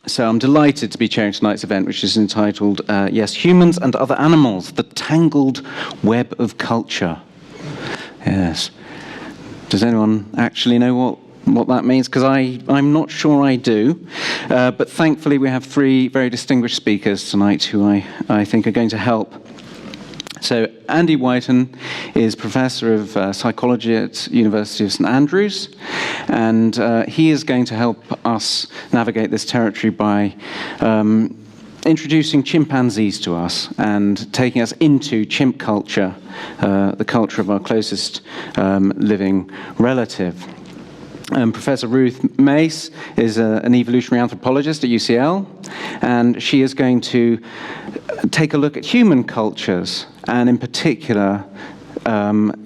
So I'm delighted to be chairing tonight's event, which is entitled, yes, Humans and Other Animals, the Tangled Web of Culture. Yes. Does anyone actually know what that means? Because I'm not sure I do. But thankfully we have three very distinguished speakers tonight who I think are going to help. So Andy Whiten is Professor of Psychology at University of St Andrews, and he is going to help us navigate this territory by introducing chimpanzees to us and taking us into chimp culture, the culture of our closest living relative. Professor Ruth Mace is an evolutionary anthropologist at UCL, and she is going to take a look at human cultures, and in particular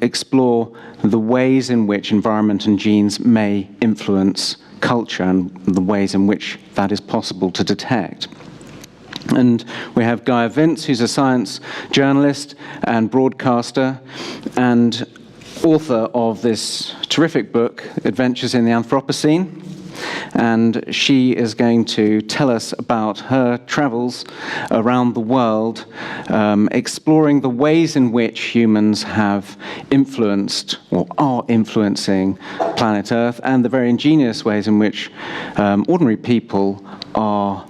explore the ways in which environment and genes may influence culture and the ways in which that is possible to detect. And we have Gaia Vince, who's a science journalist and broadcaster and author of this terrific book, Adventures in the Anthropocene. And she is going to tell us about her travels around the world, exploring the ways in which humans have influenced or are influencing planet Earth, and the very ingenious ways in which ordinary people are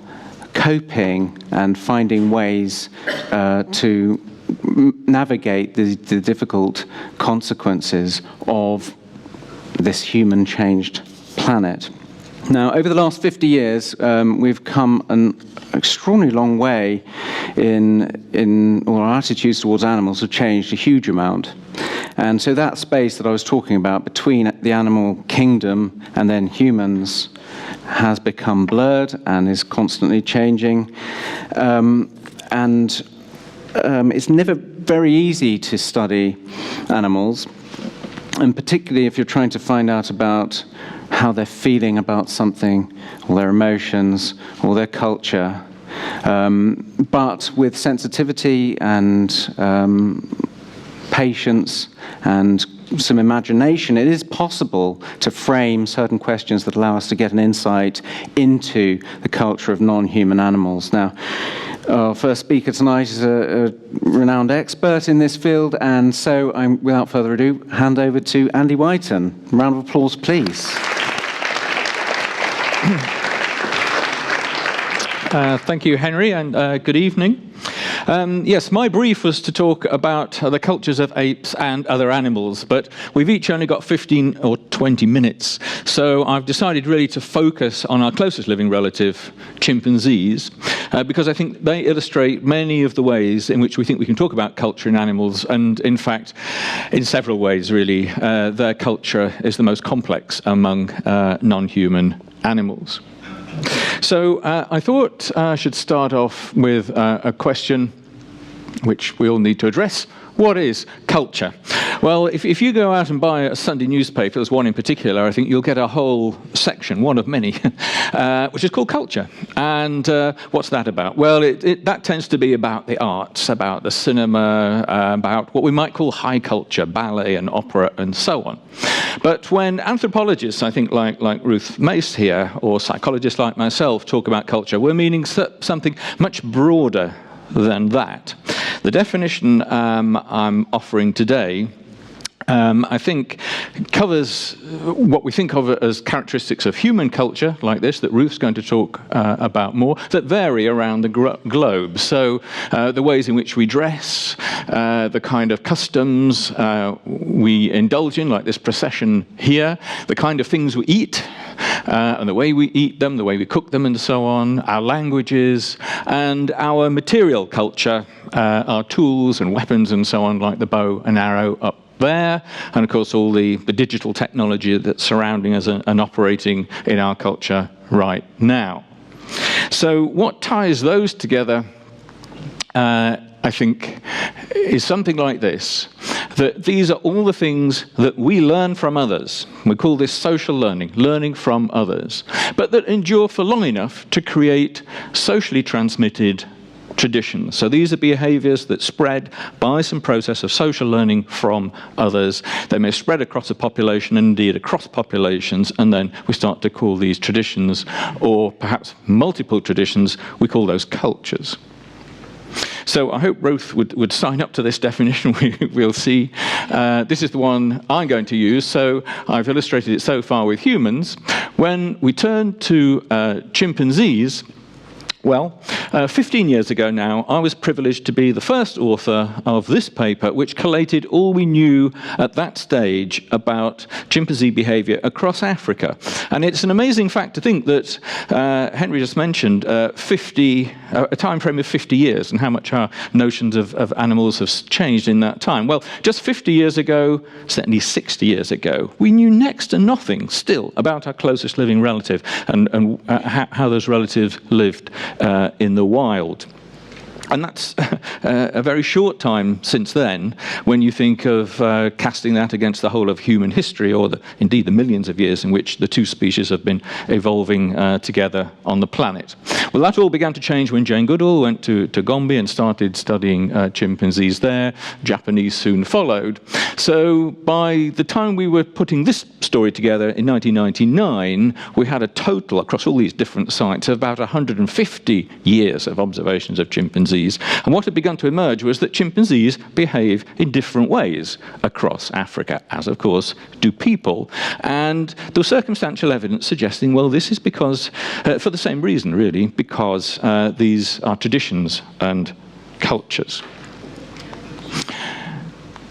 coping and finding ways to navigate the difficult consequences of this human-changed planet. Now, over the last 50 years, we've come an extraordinarily long way or our attitudes towards animals have changed a huge amount. And so that space that I was talking about between the animal kingdom and then humans has become blurred and is constantly changing. It's never very easy to study animals, and particularly if you're trying to find out about how they're feeling about something, or their emotions, or their culture. But with sensitivity and patience and some imagination, it is possible to frame certain questions that allow us to get an insight into the culture of non-human animals. Now, our first speaker tonight is a renowned expert in this field, and so I'm, without further ado, hand over to Andy Whiten. Round of applause, please. Thank you, Henry, and good evening. Yes, my brief was to talk about the cultures of apes and other animals, but we've each only got 15 or 20 minutes, so I've decided really to focus on our closest living relative, chimpanzees, because I think they illustrate many of the ways in which we think we can talk about culture in animals, and in fact, in several ways, really, their culture is the most complex among non-human animals. So I thought I should start off with a question which we all need to address. What is culture? Well, if you go out and buy a Sunday newspaper, there's one in particular, I think you'll get a whole section, one of many, which is called culture. And what's that about? Well, that tends to be about the arts, about the cinema, about what we might call high culture, ballet and opera and so on. But when anthropologists, I think like Ruth Mace here, or psychologists like myself talk about culture, we're meaning something much broader than that. The definition I'm offering today, I think, covers what we think of as characteristics of human culture, like this, that Ruth's going to talk about more, that vary around the globe. So the ways in which we dress, the kind of customs we indulge in, like this procession here, the kind of things we eat, and the way we eat them, the way we cook them and so on, our languages, and our material culture, our tools and weapons and so on, like the bow and arrow up there, and of course all the digital technology that's surrounding us and operating in our culture right now. So what ties those together, I think, is something like this, that these are all the things that we learn from others. We call this social learning, learning from others, but that endure for long enough to create socially transmitted traditions. So these are behaviors that spread by some process of social learning from others. They may spread across a population, and indeed across populations, and then we start to call these traditions, or perhaps multiple traditions, we call those cultures. So I hope Ruth would sign up to this definition. We'll see. This is the one I'm going to use. So I've illustrated it so far with humans. When we turn to chimpanzees, well, 15 years ago now, I was privileged to be the first author of this paper, which collated all we knew at that stage about chimpanzee behavior across Africa. And it's an amazing fact to think that Henry just mentioned a time frame of 50 years, and how much our notions of animals have changed in that time. Well, just 50 years ago, certainly 60 years ago, we knew next to nothing still about our closest living relative and how those relatives lived in the wild. And that's a very short time since then, when you think of casting that against the whole of human history, or indeed the millions of years in which the two species have been evolving together on the planet. Well, that all began to change when Jane Goodall went to Gombe and started studying chimpanzees there. Japanese soon followed. So by the time we were putting this story together in 1999, we had a total across all these different sites of about 150 years of observations of chimpanzees. And what had begun to emerge was that chimpanzees behave in different ways across Africa, as of course do people. And there was circumstantial evidence suggesting, well, this is because, for the same reason really, because these are traditions and cultures.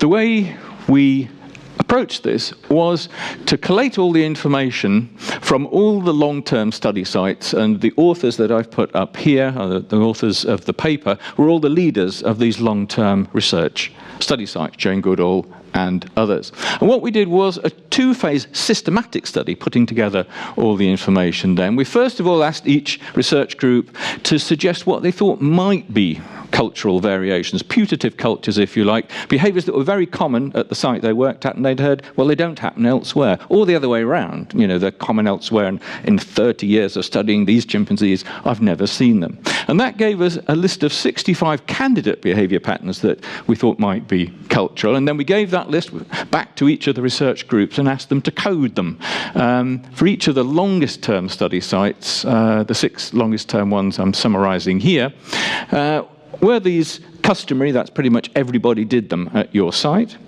The way we approached this was to collate all the information from all the long-term study sites, and the authors that I've put up here, the authors of the paper, were all the leaders of these long-term research study sites, Jane Goodall and others. And what we did was a two-phase systematic study, putting together all the information then. We first of all asked each research group to suggest what they thought might be cultural variations, putative cultures, if you like, behaviors that were very common at the site they worked at, and they'd heard, well, they don't happen elsewhere, or the other way around. You know, they're common elsewhere, and in 30 years of studying these chimpanzees, I've never seen them. And that gave us a list of 65 candidate behavior patterns that we thought might be cultural, and then we gave that list back to each of the research groups and asked them to code them. For each of the longest term study sites, the 6 longest term ones I'm summarizing here, were these customary, that's pretty much everybody did them at your site,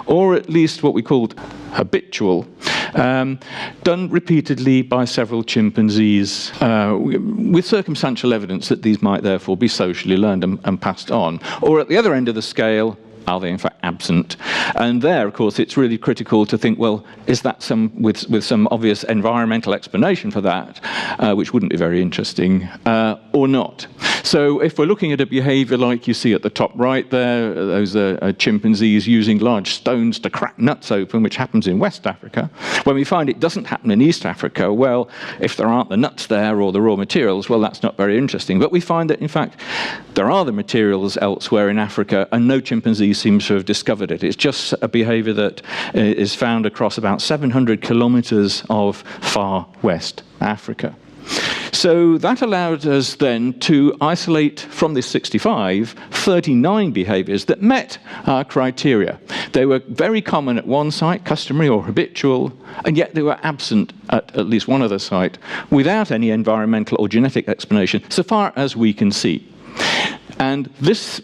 or at least what we called habitual, done repeatedly by several chimpanzees, with circumstantial evidence that these might therefore be socially learned and passed on. Or at the other end of the scale, are they in fact absent? And there, of course, it's really critical to think, well, is that with some obvious environmental explanation for that, which wouldn't be very interesting, or not? So if we're looking at a behavior like you see at the top right there, those are chimpanzees using large stones to crack nuts open, which happens in West Africa. When we find it doesn't happen in East Africa, well, if there aren't the nuts there or the raw materials, well, that's not very interesting. But we find that, in fact, there are the materials elsewhere in Africa, and no chimpanzee seems to have discovered it. It's just a behavior that is found across about 700 kilometers of far West Africa. So that allowed us then to isolate from this 65, 39 behaviors that met our criteria. They were very common at one site, customary or habitual, and yet they were absent at least one other site without any environmental or genetic explanation, so far as we can see. And this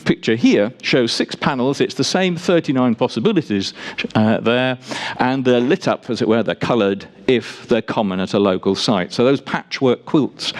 picture here shows 6 panels. It's the same 39 possibilities there, and they're lit up, as it were, they're coloured if they're common at a local site. So those patchwork quilts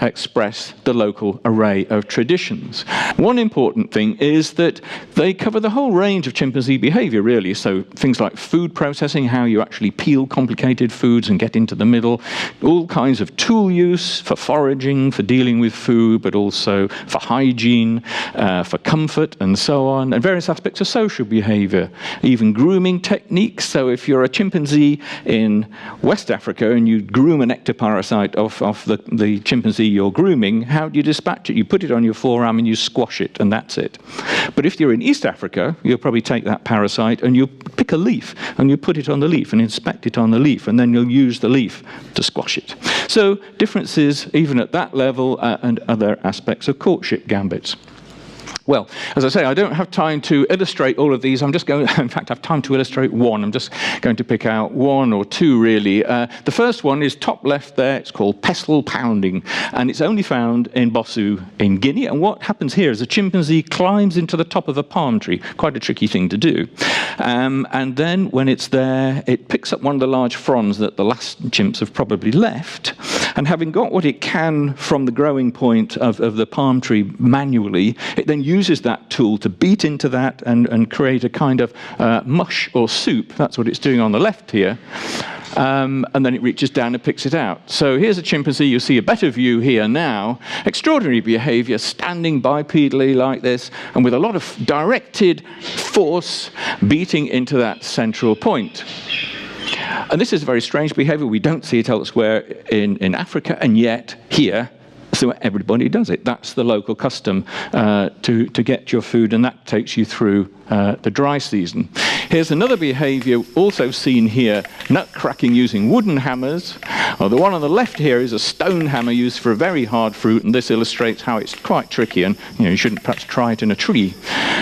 express the local array of traditions. One important thing is that they cover the whole range of chimpanzee behavior, really. So things like food processing, how you actually peel complicated foods and get into the middle, all kinds of tool use for foraging, for dealing with food, but also for hygiene, pain, for comfort, and so on, and various aspects of social behavior, even grooming techniques. So if you're a chimpanzee in West Africa and you groom an ectoparasite off the chimpanzee you're grooming, how do you dispatch it? You put it on your forearm and you squash it, and that's it. But if you're in East Africa, you'll probably take that parasite and you'll pick a leaf and you put it on the leaf and inspect it on the leaf, and then you'll use the leaf to squash it. So differences even at that level and other aspects of courtship gambits. Well, as I say, I don't have time to illustrate all of these. I'm just going, in fact, I have time to illustrate one. I'm just going to pick out one or two, really. The first one is top left there. It's called pestle pounding, and it's only found in Bossou in Guinea. And what happens here is a chimpanzee climbs into the top of a palm tree, quite a tricky thing to do. And then when it's there, it picks up one of the large fronds that the last chimps have probably left, and having got what it can from the growing point of the palm tree manually, it then uses that tool to beat into that and create a kind of mush or soup. That's what it's doing on the left here. And then it reaches down and picks it out. So here's a chimpanzee. You see a better view here now. Extraordinary behavior, standing bipedally like this, and with a lot of directed force beating into that central point. And this is a very strange behavior. We don't see it elsewhere in Africa, and yet here, so everybody does it. That's the local custom to get your food, and that takes you through the dry season. Here's another behavior also seen here, nut cracking using wooden hammers. The one on the left here is a stone hammer used for a very hard fruit, and this illustrates how it's quite tricky, and you shouldn't perhaps try it in a tree.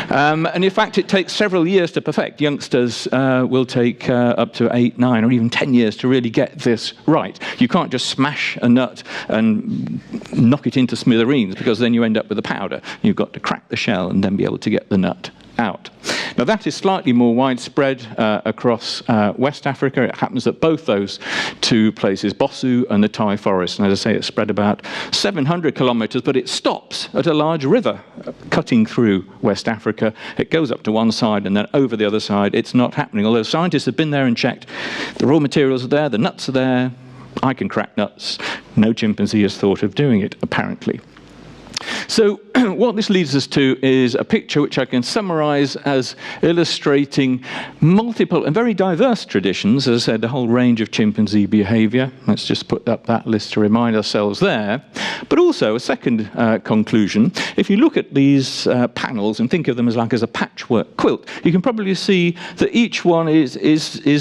And in fact, it takes several years to perfect. Youngsters will take up to 8, 9, or even 10 years to really get this right. You can't just smash a nut and knock it into smithereens, because then you end up with a powder. You've got to crack the shell and then be able to get the nut out. Now that is slightly more widespread across West Africa. It happens at both those two places, Bossou and the Thai forest. And as I say, it's spread about 700 kilometers, but it stops at a large river cutting through West Africa. It goes up to one side and then over the other side. It's not happening, although scientists have been there and checked. The raw materials are there, the nuts are there. I can crack nuts. No chimpanzee has thought of doing it, apparently. So what this leads us to is a picture which I can summarize as illustrating multiple and very diverse traditions, as I said, a whole range of chimpanzee behavior. Let's just put up that list to remind ourselves there. But also a second conclusion. If you look at these panels and think of them as like as a patchwork quilt, you can probably see that each one is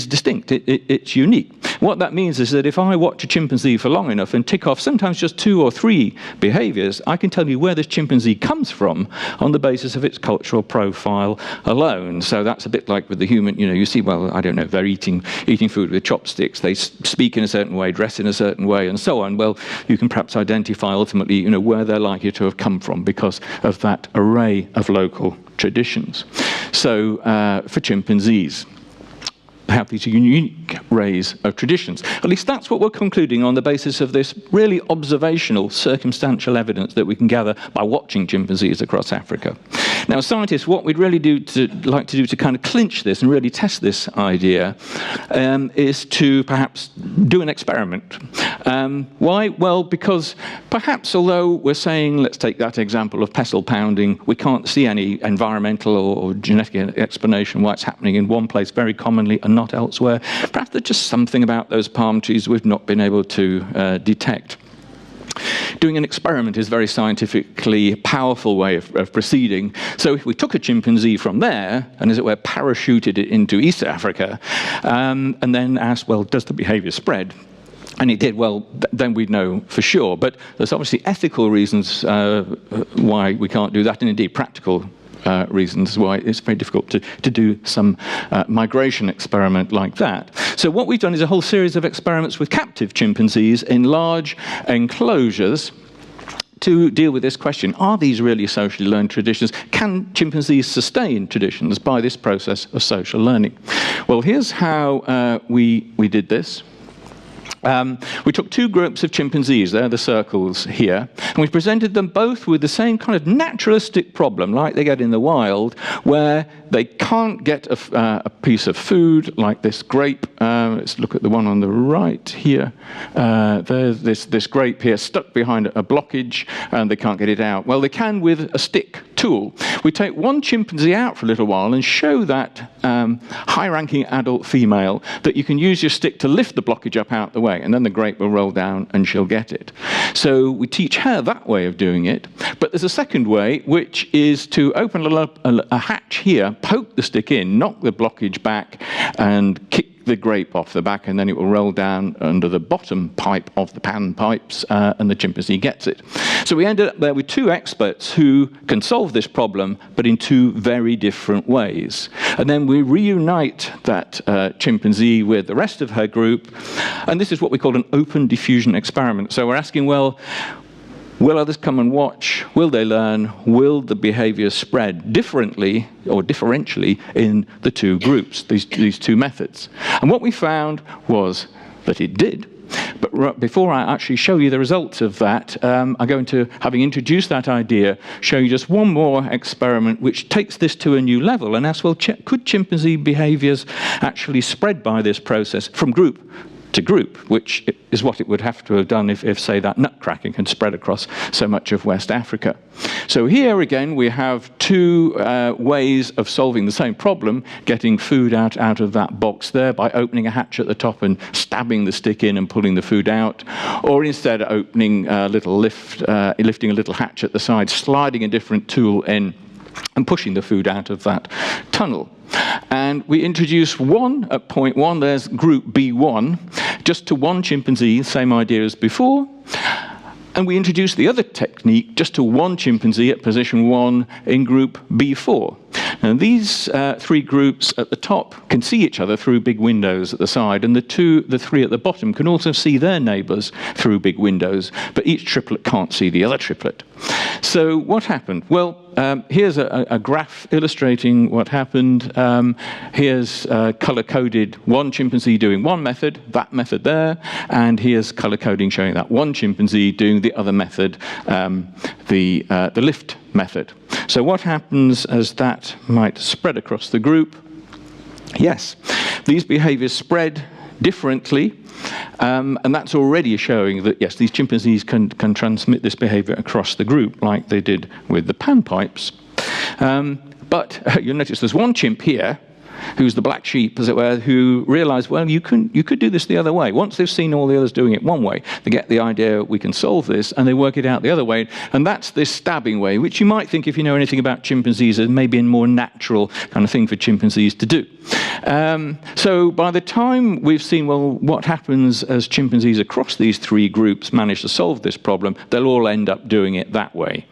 distinct. It's unique. What that means is that if I watch a chimpanzee for long enough and tick off sometimes just 2 or 3 behaviors, I can tell you where this chimpanzee comes from on the basis of its cultural profile alone. So that's a bit like with the human, you see, well, I don't know, they're eating food with chopsticks, they speak in a certain way, dress in a certain way, and so on. Well, you can perhaps identify ultimately, where they're likely to have come from because of that array of local traditions. So for chimpanzees, have these unique arrays of traditions. At least that's what we're concluding on the basis of this really observational, circumstantial evidence that we can gather by watching chimpanzees across Africa. Now, scientists, what we'd really like to do to kind of clinch this and really test this idea is to perhaps do an experiment. Why? Well, because perhaps although we're saying, let's take that example of pestle pounding, we can't see any environmental or genetic explanation why it's happening in one place very commonly and not elsewhere. Perhaps there's just something about those palm trees we've not been able to detect. Doing an experiment is a very scientifically powerful way of proceeding. So if we took a chimpanzee from there and, as it were, parachuted it into East Africa and then asked, well, does the behavior spread? And it did, well, then we'd know for sure. But there's obviously ethical reasons why we can't do that, and indeed practical reasons why it's very difficult to do some migration experiment like that. So what we've done is a whole series of experiments with captive chimpanzees in large enclosures to deal with this question. Are these really socially learned traditions? Can chimpanzees sustain traditions by this process of social learning? Well, here's how we did this. We took 2 groups of chimpanzees, they're the circles here, and we presented them both with the same kind of naturalistic problem like they get in the wild, where they can't get a piece of food like this grape let's look at the one on the right here. There's this grape here stuck behind a blockage, and they can't get it out. Well, they can with a stick tool. We take one chimpanzee out for a little while and show that high-ranking adult female that you can use your stick to lift the blockage up out the way, and then the grape will roll down and she'll get it. So we teach her that way of doing it. But there's a second way, which is to open a hatch here, poke the stick in, knock the blockage back, and kick the grape off the back, and then it will roll down under the bottom pipe of the panpipes, and the chimpanzee gets it. So we ended up there with two experts who can solve this problem, but in two very different ways. And then we reunite that chimpanzee with the rest of her group, and this is what we call an open diffusion experiment. So we're asking, well, will others come and watch? Will they learn? Will the behavior spread differently or differentially in the two groups, these two methods? And what we found was that it did. But before I actually show you the results of that, I'm going to, having introduced that idea, show you just one more experiment which takes this to a new level and asks, well, could chimpanzee behaviors actually spread by this process from group to group, which is what it would have to have done if say, that nut cracking had spread across so much of West Africa. So here again, we have two ways of solving the same problem, getting food out of that box there by opening a hatch at the top and stabbing the stick in and pulling the food out, or instead opening a little lifting a little hatch at the side, sliding a different tool in, and pushing the food out of that tunnel. And we introduce one at point one, there's group B1, just to one chimpanzee, same idea as before. And we introduce the other technique just to one chimpanzee at position 1 in group B4. And these three groups at the top can see each other through big windows at the side, and the three at the bottom can also see their neighbors through big windows, but each triplet can't see the other triplet. So what happened? Well, here's a graph illustrating what happened. Here's color-coded one chimpanzee doing one method, that method there, and here's color coding showing that one chimpanzee doing the other method, the lift method. So what happens as that might spread across the group? Yes, these behaviors spread differently, and that's already showing that, yes, these chimpanzees can transmit this behavior across the group like they did with the panpipes. But you'll notice there's one chimp here who's the black sheep, as it were, who realized, well, you could do this the other way. Once they've seen all the others doing it one way, they get the idea we can solve this, and they work it out the other way. And that's this stabbing way, which you might think, if you know anything about chimpanzees, as maybe a more natural kind of thing for chimpanzees to do. So by the time we've seen, well, what happens as chimpanzees across these three groups manage to solve this problem, they'll all end up doing it that way.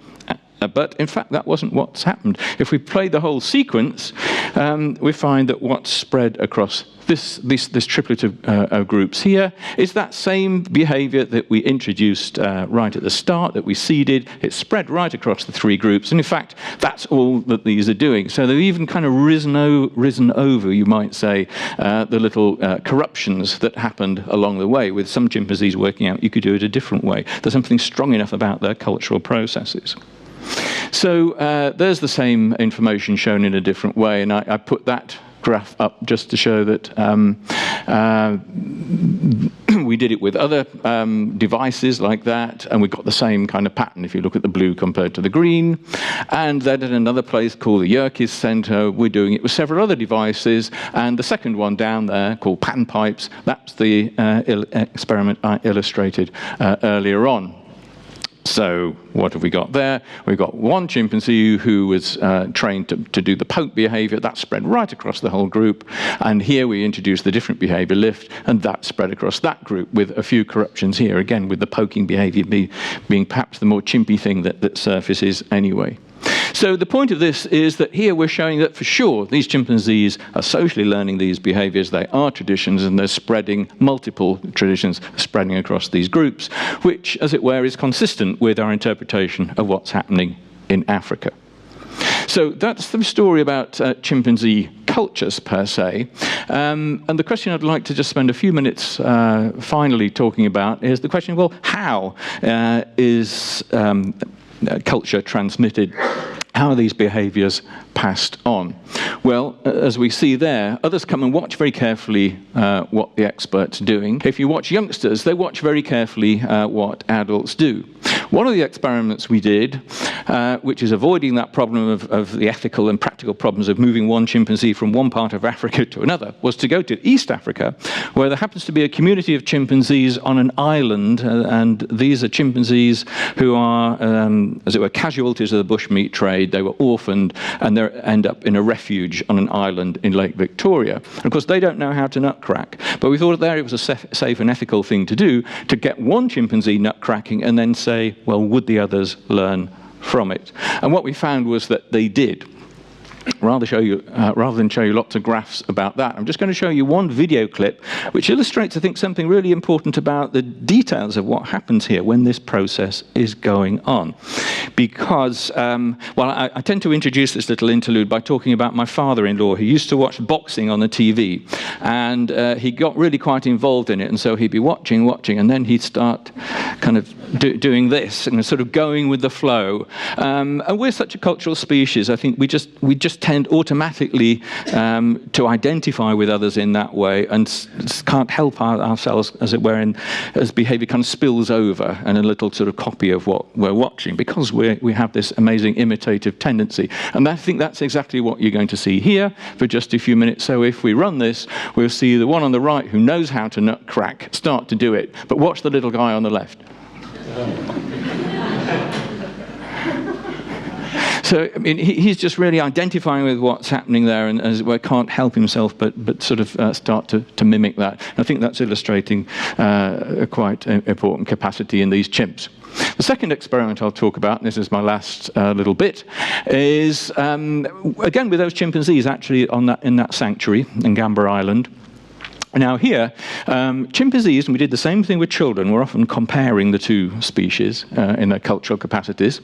But in fact, that wasn't what's happened. If we play the whole sequence, we find that what's spread across this triplet of groups here is that same behavior that we introduced right at the start, that we seeded. It's spread right across the three groups. And in fact, that's all that these are doing. So they've even kind of risen over, you might say, the little corruptions that happened along the way, with some chimpanzees working out you could do it a different way. There's something strong enough about their cultural processes. So there's the same information shown in a different way, and I put that graph up just to show that we did it with other devices like that, and we got the same kind of pattern if you look at the blue compared to the green. And then at another place called the Yerkes Center, we're doing it with several other devices, and the second one down there called panpipes, that's the experiment I illustrated earlier on. So what have we got there? We've got one chimpanzee who was trained to do the poke behavior. That spread right across the whole group. And here we introduced the different behavior lift, and that spread across that group with a few corruptions here, again, with the poking behavior being perhaps the more chimpy thing that surfaces anyway. So the point of this is that here we're showing that for sure these chimpanzees are socially learning these behaviors, they are traditions, and they're spreading multiple traditions, spreading across these groups, which, as it were, is consistent with our interpretation of what's happening in Africa. So that's the story about chimpanzee cultures per se. And the question I'd like to just spend a few minutes finally talking about is the question, well, how is culture transmitted How are these behaviors passed on? Well, as we see there, others come and watch very carefully what the expert's doing. If you watch youngsters, they watch very carefully what adults do. One of the experiments we did, which is avoiding that problem of the ethical and practical problems of moving one chimpanzee from one part of Africa to another, was to go to East Africa, where there happens to be a community of chimpanzees on an island, and these are chimpanzees who are, as it were, casualties of the bushmeat trade. They were orphaned, and they end up in a refuge on an island in Lake Victoria. And of course, they don't know how to nut crack, but we thought there it was a safe and ethical thing to do, to get one chimpanzee nut cracking and then say, well, would the others learn from it? And what we found was that they did. Rather than show you lots of graphs about that, I'm just going to show you one video clip which illustrates, I think, something really important about the details of what happens here when this process is going on. Because, I tend to introduce this little interlude by talking about my father-in-law, who used to watch boxing on the TV, and he got really quite involved in it, and so he'd be watching, and then he'd start kind of doing this, and sort of going with the flow. And we're such a cultural species, I think we just tend automatically to identify with others in that way, and can't help ourselves, as it were, as behavior kind of spills over and a little sort of copy of what we're watching, because we have this amazing imitative tendency. And I think that's exactly what you're going to see here for just a few minutes. So if we run this, we'll see the one on the right who knows how to nut crack start to do it. But watch the little guy on the left. So, I mean, he's just really identifying with what's happening there, and as it were, can't help himself but sort of start to mimic that. And I think that's illustrating a quite important capacity in these chimps. The second experiment I'll talk about, and this is my last little bit, is, again, with those chimpanzees actually in that sanctuary in Gamba Island. Now here, chimpanzees, and we did the same thing with children, we're often comparing the two species in their cultural capacities.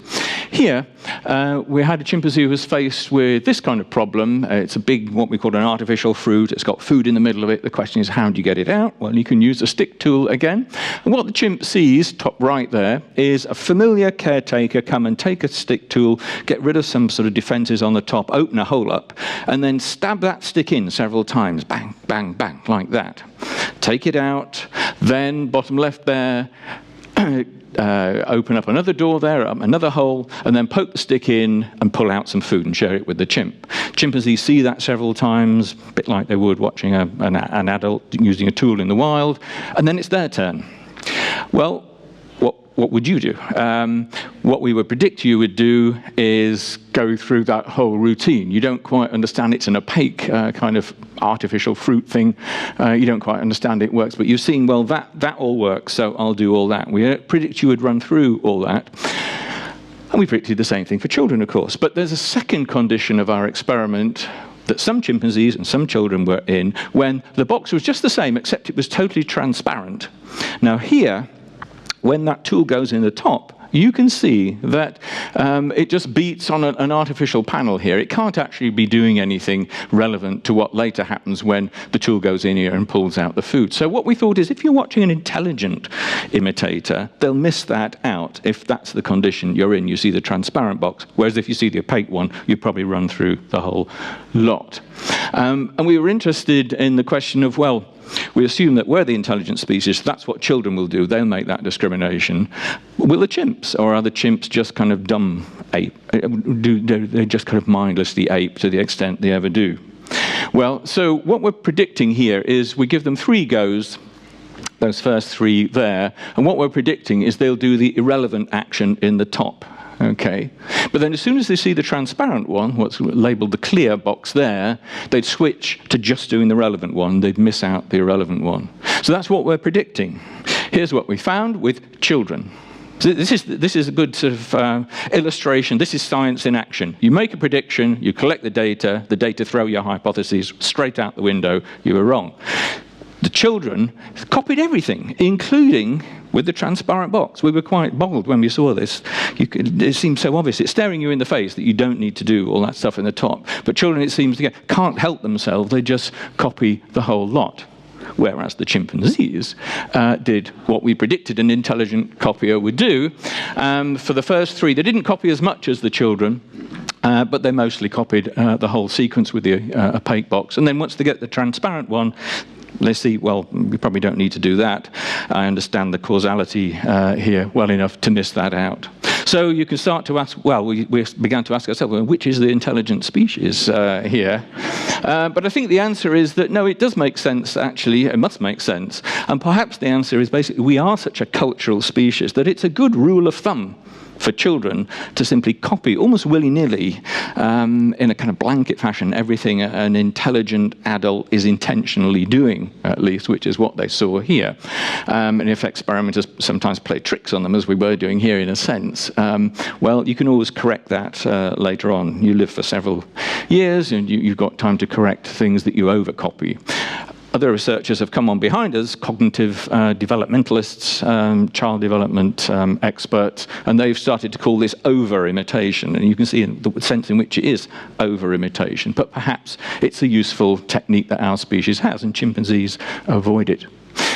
Here, we had a chimpanzee who was faced with this kind of problem. It's a big, what we call an artificial fruit. It's got food in the middle of it. The question is, how do you get it out? Well, you can use the stick tool again. And what the chimp sees, top right there, is a familiar caretaker come and take a stick tool, get rid of some sort of defenses on the top, open a hole up, and then stab that stick in several times. Bang, bang, bang, like that. Take it out, then bottom left there, open up another door there, another hole, and then poke the stick in and pull out some food and share it with the chimp. Chimpanzees see that several times, a bit like they would watching an adult using a tool in the wild, and then it's their turn. Well, what would you do? What we would predict you would do is go through that whole routine. You don't quite understand it's an opaque kind of artificial fruit thing. You don't quite understand it works, but you're seeing, well, that all works, so I'll do all that. We predict you would run through all that. And we predicted the same thing for children, of course. But there's a second condition of our experiment that some chimpanzees and some children were in when the box was just the same, except it was totally transparent. Now here, when that tool goes in the top, you can see that it just beats on an artificial panel here. It can't actually be doing anything relevant to what later happens when the tool goes in here and pulls out the food. So what we thought is, if you're watching an intelligent imitator, they'll miss that out if that's the condition you're in. You see the transparent box, whereas if you see the opaque one, you probably run through the whole lot. And we were interested in the question of, well, we assume that we're the intelligent species, that's what children will do, they'll make that discrimination. Will the chimps, or are the chimps just kind of dumb ape? They just kind of mindlessly ape to the extent they ever do? Well, so what we're predicting here is we give them 3 goes, those first 3 there, and what we're predicting is they'll do the irrelevant action in the top. Okay, but then as soon as they see the transparent one, what's labeled the clear box there, they'd switch to just doing the relevant one. They'd miss out the irrelevant one. So that's what we're predicting. Here's what we found with children. So this is a good sort of illustration. This is science in action. You make a prediction, you collect the data throw your hypotheses straight out the window, you were wrong. The children copied everything, including with the transparent box. We were quite boggled when we saw this. It seemed so obvious. It's staring you in the face that you don't need to do all that stuff in the top. But children, it seems, can't help themselves. They just copy the whole lot. Whereas the chimpanzees did what we predicted an intelligent copier would do. For the first 3, they didn't copy as much as the children. But they mostly copied the whole sequence with the opaque box. And then once they get the transparent one, they see, well, we probably don't need to do that. I understand the causality here well enough to miss that out. So you can start to ask, well, we began to ask ourselves, well, which is the intelligent species here? But I think the answer is that, no, it does make sense, actually. It must make sense. And perhaps the answer is basically we are such a cultural species that it's a good rule of thumb for children to simply copy almost willy-nilly in a kind of blanket fashion everything an intelligent adult is intentionally doing, at least, which is what they saw here. And if experimenters sometimes play tricks on them, as we were doing here in a sense, well, you can always correct that later on. You live for several years and you've got time to correct things that you overcopy. Other researchers have come on behind us, cognitive developmentalists, child development experts, and they've started to call this over-imitation. And you can see in the sense in which it is over-imitation, but perhaps it's a useful technique that our species has, and chimpanzees avoid it.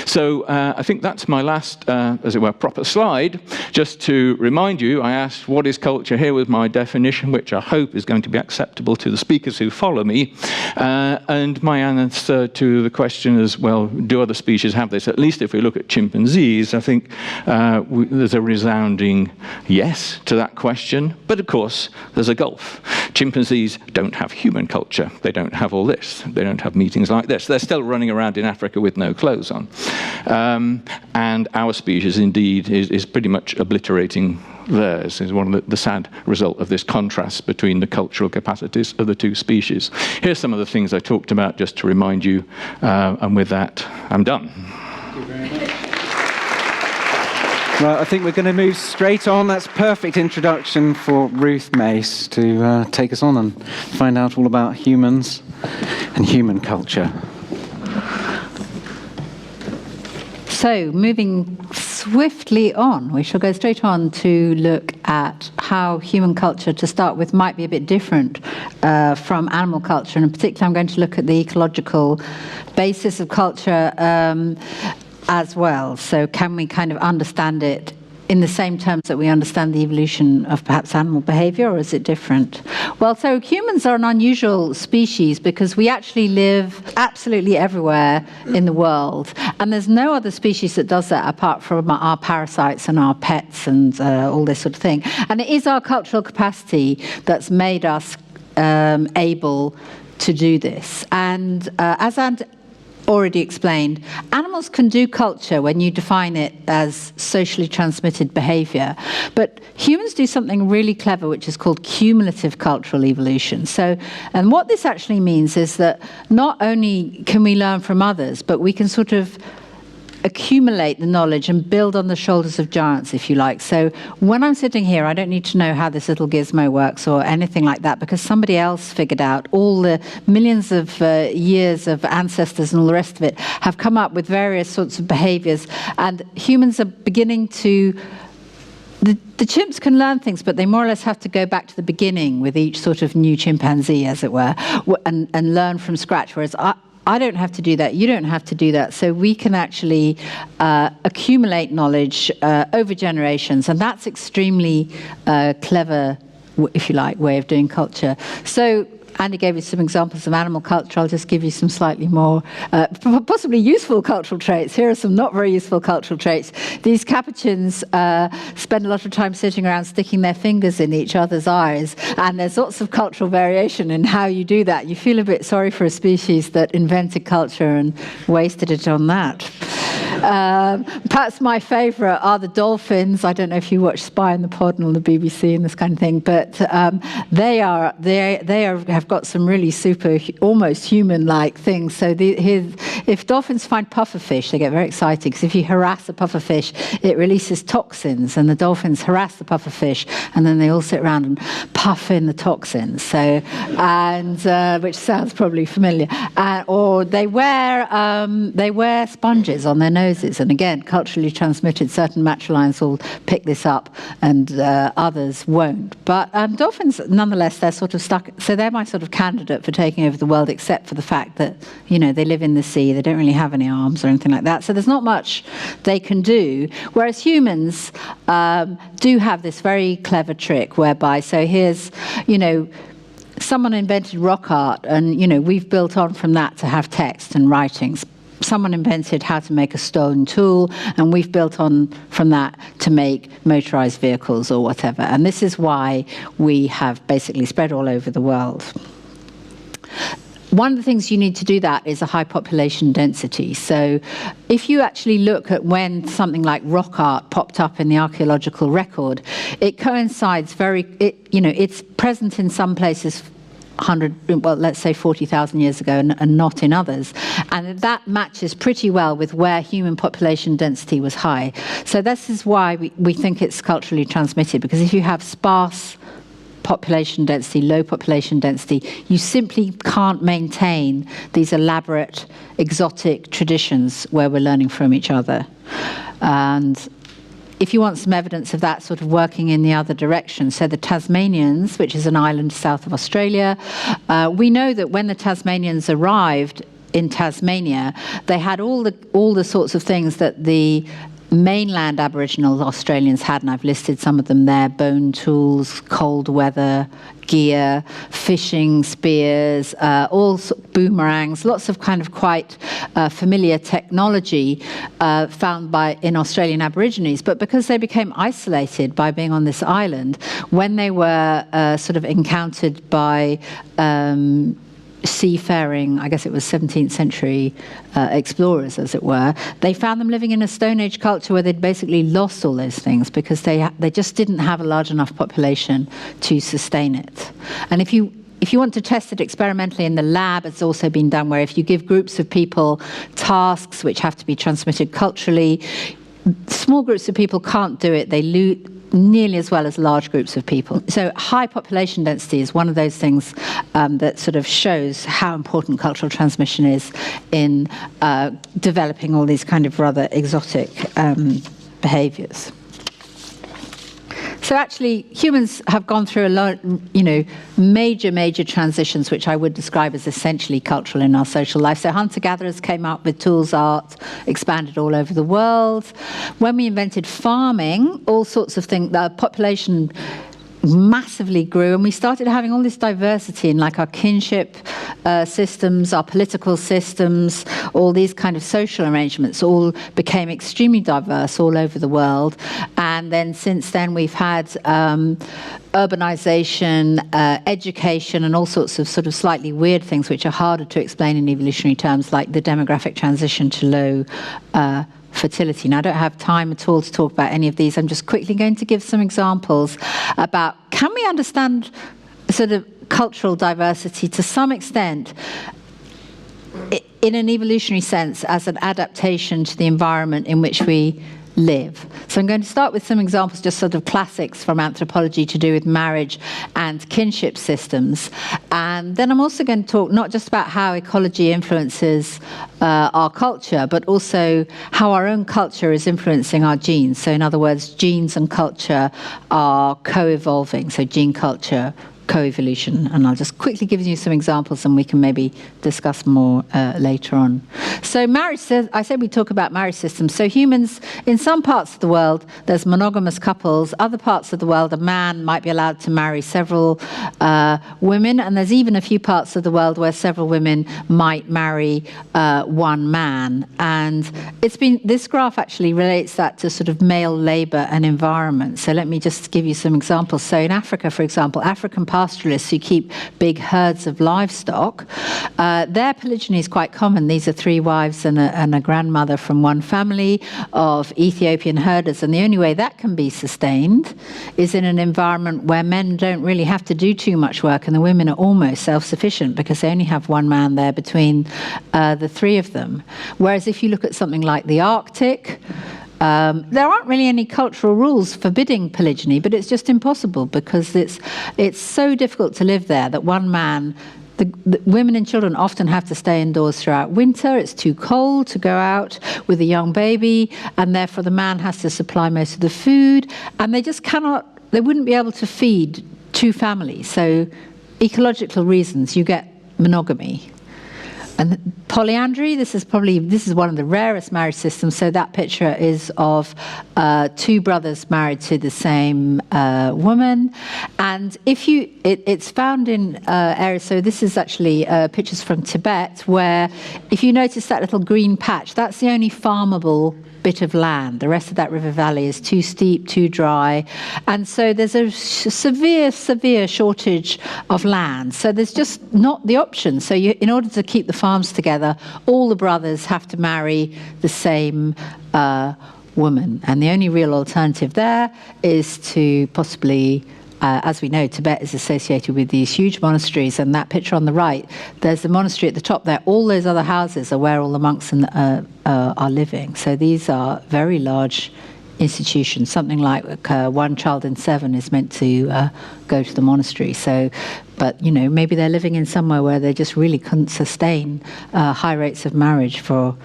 So I think that's my last, as it were, proper slide. Just to remind you, I asked, what is culture? Here was my definition, which I hope is going to be acceptable to the speakers who follow me. And my answer to the question is, well, do other species have this? At least if we look at chimpanzees, I think there's a resounding yes to that question. But of course, there's a gulf. Chimpanzees don't have human culture. They don't have all this. They don't have meetings like this. They're still running around in Africa with no clothes on. And our species, indeed, is pretty much obliterating theirs. Is one of the sad result of this contrast between the cultural capacities of the two species. Here's some of the things I talked about just to remind you, and with that, I'm done. Thank you very much. Well, I think we're going to move straight on. That's a perfect introduction for Ruth Mace to take us on and find out all about humans and human culture. So, moving swiftly on, we shall go straight on to look at how human culture, to start with, might be a bit different from animal culture. And in particular, I'm going to look at the ecological basis of culture as well. So can we kind of understand it in the same terms that we understand the evolution of perhaps animal behavior, or is it different? Well, so humans are an unusual species because we actually live absolutely everywhere in the world, and there's no other species that does that apart from our parasites and our pets and all this sort of thing. And it is our cultural capacity that's made us able to do this. And as already explained, animals can do culture when you define it as socially transmitted behavior, but humans do something really clever which is called cumulative cultural evolution. So, and what this actually means is that not only can we learn from others, but we can sort of accumulate the knowledge and build on the shoulders of giants, if you like. So when I'm sitting here, I don't need to know how this little gizmo works or anything like that, because somebody else figured out. All the millions of years of ancestors and all the rest of it have come up with various sorts of behaviors, and humans are beginning to... The chimps can learn things, but they more or less have to go back to the beginning with each sort of new chimpanzee, as it were, and learn from scratch, whereas I don't have to do that. You don't have to do that. So we can actually accumulate knowledge over generations, and that's extremely clever, if you like, way of doing culture. So Andy gave you some examples of animal culture. I'll just give you some slightly more possibly useful cultural traits. Here are some not very useful cultural traits. These capuchins spend a lot of time sitting around sticking their fingers in each other's eyes, and there's lots of cultural variation in how you do that. You feel a bit sorry for a species that invented culture and wasted it on that. Perhaps my favourite are the dolphins. I don't know if you watch Spy on the Pod on the BBC and this kind of thing, but they have got some really super, almost human-like things. So if dolphins find pufferfish, they get very excited, because if you harass a pufferfish, it releases toxins, and the dolphins harass the pufferfish, and then they all sit around and puff in the toxins. So, which sounds probably familiar. Or they wear sponges on their noses. noses. And again, culturally transmitted, certain matrilions will pick this up and others won't. But dolphins, nonetheless, they're sort of stuck. So they're my sort of candidate for taking over the world, except for the fact that, you know, they live in the sea, they don't really have any arms or anything like that. So there's not much they can do. Whereas humans do have this very clever trick whereby, so here's, you know, someone invented rock art, and, you know, we've built on from that to have text and writings. Someone invented how to make a stone tool, and we've built on from that to make motorized vehicles or whatever. And this is why we have basically spread all over the world. One of the things you need to do that is a high population density. So if you actually look at when something like rock art popped up in the archaeological record, it coincides it's present in some places 100, well, let's say 40,000 years ago, and not in others. And that matches pretty well with where human population density was high. So this is why we think it's culturally transmitted, because if you have sparse population density, low population density, you simply can't maintain these elaborate, exotic traditions where we're learning from each other. And if you want some evidence of that sort of working in the other direction, so the Tasmanians, which is an island south of Australia, we know that when the Tasmanians arrived in Tasmania, they had all the sorts of things that the mainland Aboriginal Australians had, and I've listed some of them there: bone tools, cold weather gear, fishing spears, boomerangs, lots of kind of quite familiar technology found in Australian Aborigines. But because they became isolated by being on this island, when they were sort of encountered by seafaring, I guess it was 17th century explorers, as it were, they found them living in a Stone Age culture where they'd basically lost all those things because they just didn't have a large enough population to sustain it. And if you want to test it experimentally in the lab, it's also been done where if you give groups of people tasks which have to be transmitted culturally, small groups of people can't do it. They lose nearly as well as large groups of people. So high population density is one of those things that sort of shows how important cultural transmission is in developing all these kind of rather exotic behaviors. So actually, humans have gone through a lot, major transitions, which I would describe as essentially cultural in our social life. So hunter-gatherers came up with tools, art, expanded all over the world. When we invented farming, all sorts of things, the population massively grew, and we started having all this diversity in like our kinship systems, our political systems, all these kind of social arrangements all became extremely diverse all over the world. And then since then we've had urbanization, education, and all sorts of sort of slightly weird things which are harder to explain in evolutionary terms, like the demographic transition to low fertility. Now, I don't have time at all to talk about any of these. I'm just quickly going to give some examples about, can we understand sort of cultural diversity to some extent in an evolutionary sense as an adaptation to the environment in which we live. So I'm going to start with some examples, just sort of classics from anthropology to do with marriage and kinship systems. And then I'm also going to talk not just about how ecology influences our culture, but also how our own culture is influencing our genes. So in other words, genes and culture are co-evolving. So gene culture, co-evolution, and I'll just quickly give you some examples and we can maybe discuss more later on. So marriage, I said we talk about marriage systems. So humans, in some parts of the world, there's monogamous couples. Other parts of the world, a man might be allowed to marry several women, and there's even a few parts of the world where several women might marry one man. And this graph actually relates that to sort of male labor and environment. So let me just give you some examples. So in Africa, for example, African pastoralists who keep big herds of livestock, their polygyny is quite common. These are 3 wives and a grandmother from one family of Ethiopian herders, and the only way that can be sustained is in an environment where men don't really have to do too much work and the women are almost self-sufficient because they only have one man there between the 3 of them. Whereas if you look at something like the Arctic, there aren't really any cultural rules forbidding polygyny, but it's just impossible because it's so difficult to live there that one man, the women and children often have to stay indoors throughout winter. It's too cold to go out with a young baby, and therefore the man has to supply most of the food, and they just cannot, they wouldn't be able to feed two families. So ecological reasons, you get monogamy. And polyandry, this is one of the rarest marriage systems. So that picture is of two brothers married to the same woman. And it's found in areas, so this is actually pictures from Tibet, where if you notice that little green patch, that's the only farmable bit of land. The rest of that river valley is too steep, too dry. And so there's a severe shortage of land. So there's just not the option. So in order to keep the farms together, all the brothers have to marry the same woman. And the only real alternative there is to possibly, as we know, Tibet is associated with these huge monasteries, and that picture on the right, there's the monastery at the top there. All those other houses are where all the monks are living. So these are very large institutions. Something like 1 child in 7 is meant to go to the monastery. So, but maybe they're living in somewhere where they just really couldn't sustain high rates of marriage for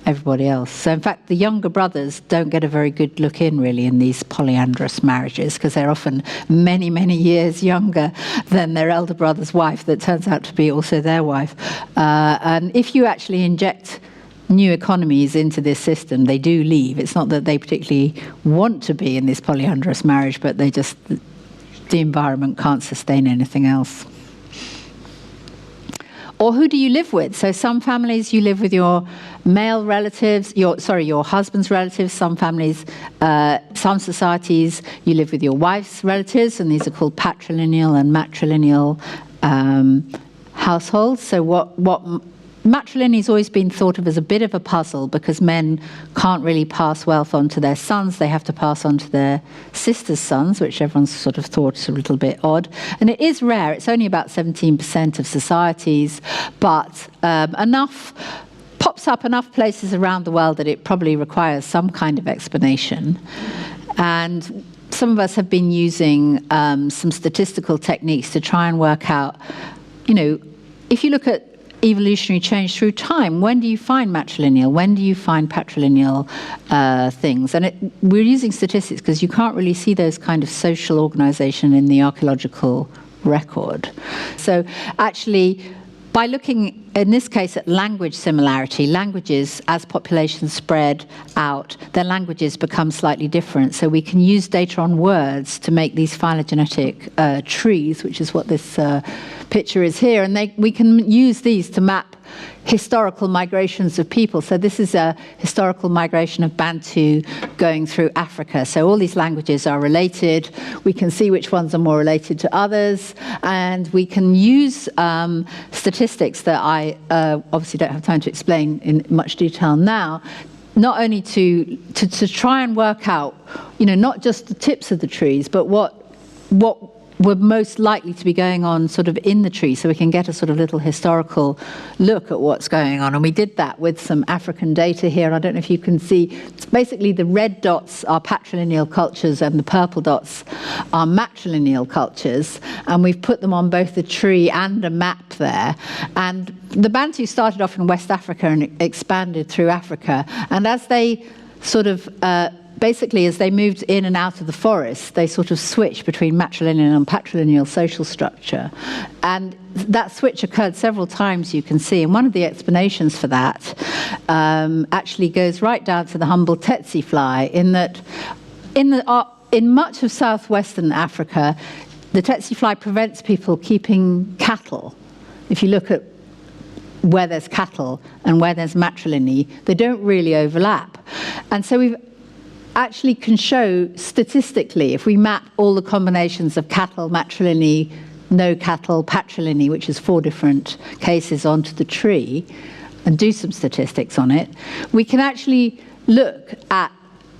everybody else. So in fact, the younger brothers don't get a very good look in these polyandrous marriages, because they're often many, many years younger than their elder brother's wife that turns out to be also their wife. And if you actually inject new economies into this system, they do leave. It's not that they particularly want to be in this polyandrous marriage, but the environment can't sustain anything else. Or who do you live with? So some families you live with your male relatives, your husband's relatives. Some families, some societies, you live with your wife's relatives, and these are called patrilineal and matrilineal households. So what matrilineal has always been thought of as a bit of a puzzle, because men can't really pass wealth on to their sons. They have to pass on to their sisters' sons, which everyone's sort of thought is a little bit odd. And it is rare. It's only about 17% of societies, but pops up enough places around the world that it probably requires some kind of explanation. And some of us have been using some statistical techniques to try and work out, if you look at evolutionary change through time, when do you find matrilineal? When do you find patrilineal things? And we're using statistics because you can't really see those kind of social organization in the archaeological record. So actually, by looking, in this case, at language similarity, languages, as populations spread out, their languages become slightly different. So we can use data on words to make these phylogenetic trees, which is what this picture is here. And we can use these to map historical migrations of people. So this is a historical migration of Bantu going through Africa. So all these languages are related. We can see which ones are more related to others. And we can use statistics that I obviously don't have time to explain in much detail now, not only to try and work out, not just the tips of the trees, but what were most likely to be going on sort of in the tree, so we can get a sort of little historical look at what's going on. And we did that with some African data here. I don't know if you can see. It's basically the red dots are patrilineal cultures and the purple dots are matrilineal cultures. And we've put them on both the tree and a map there. And the Bantu started off in West Africa and expanded through Africa. And as they sort of basically, as they moved in and out of the forest, they sort of switched between matrilineal and patrilineal social structure. And that switch occurred several times, you can see. And one of the explanations for that actually goes right down to the humble tsetse fly, in that in much of southwestern Africa, the tsetse fly prevents people keeping cattle. If you look at where there's cattle and where there's matrilineal, they don't really overlap. And so we've actually can show statistically, if we map all the combinations of cattle, matrilineal, no cattle, patrilineal, which is 4 different cases, onto the tree, and do some statistics on it, we can actually look at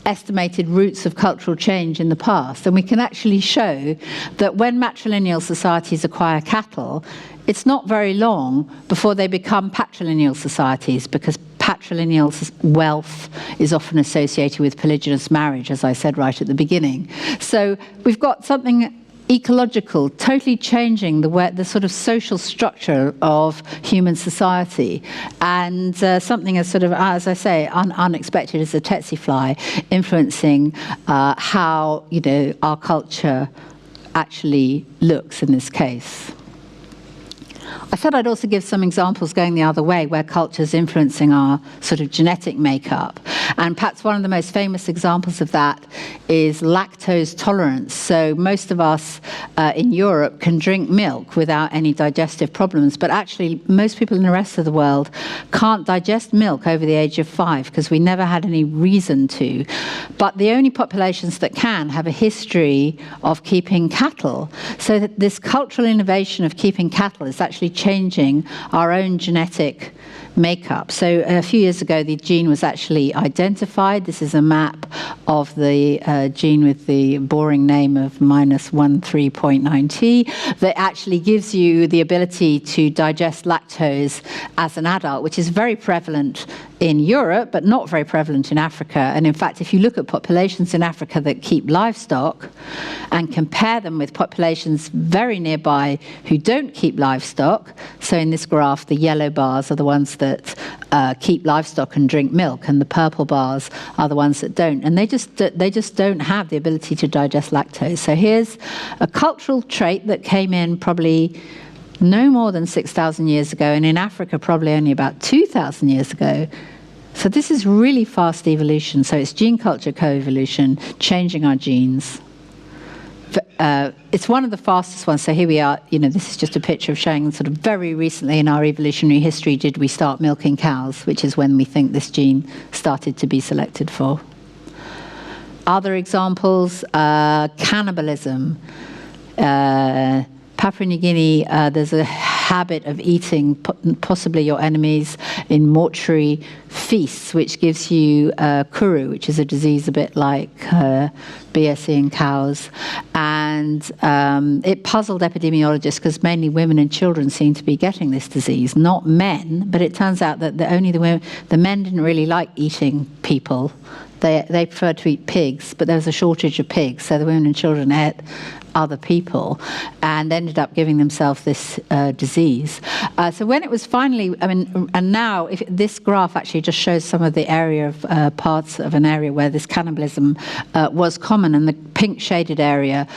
estimated routes of cultural change in the past. And we can actually show that when matrilineal societies acquire cattle, it's not very long before they become patrilineal societies, because patrilineal wealth is often associated with polygynous marriage, as I said right at the beginning. So we've got something ecological, totally changing the sort of social structure of human society. And something as sort of, as I say, unexpected as the tsetse fly, influencing how, our culture actually looks in this case. I said I'd also give some examples going the other way, where culture's influencing our sort of genetic makeup. And perhaps one of the most famous examples of that is lactose tolerance. So most of us in Europe can drink milk without any digestive problems, but actually most people in the rest of the world can't digest milk over the age of 5 because we never had any reason to. But the only populations that can have a history of keeping cattle. So that this cultural innovation of keeping cattle is actually changing our own genetic makeup. So a few years ago, the gene was actually identified. This is a map of the gene with the boring name of -13.9T that actually gives you the ability to digest lactose as an adult, which is very prevalent in Europe, but not very prevalent in Africa. And in fact, if you look at populations in Africa that keep livestock and compare them with populations very nearby who don't keep livestock, so in this graph, the yellow bars are the ones that keep livestock and drink milk, and the purple bars are the ones that don't. And they just don't have the ability to digest lactose. So here's a cultural trait that came in probably no more than 6,000 years ago, and in Africa probably only about 2,000 years ago. So this is really fast evolution. So it's gene culture co-evolution, changing our genes. It's one of the fastest ones. So here we are, this is just a picture of showing sort of very recently in our evolutionary history did we start milking cows, which is when we think this gene started to be selected for. Other examples, cannibalism. Papua New Guinea, there's a habit of eating possibly your enemies in mortuary feasts, which gives you kuru, which is a disease a bit like BSE in cows. And it puzzled epidemiologists because mainly women and children seem to be getting this disease, not men. But it turns out that only the men didn't really like eating people. They preferred to eat pigs, but there was a shortage of pigs, so the women and children ate other people and ended up giving themselves this disease. So when it was finally, and now this graph actually just shows some of the area of parts of an area where this cannibalism was common, and the pink shaded area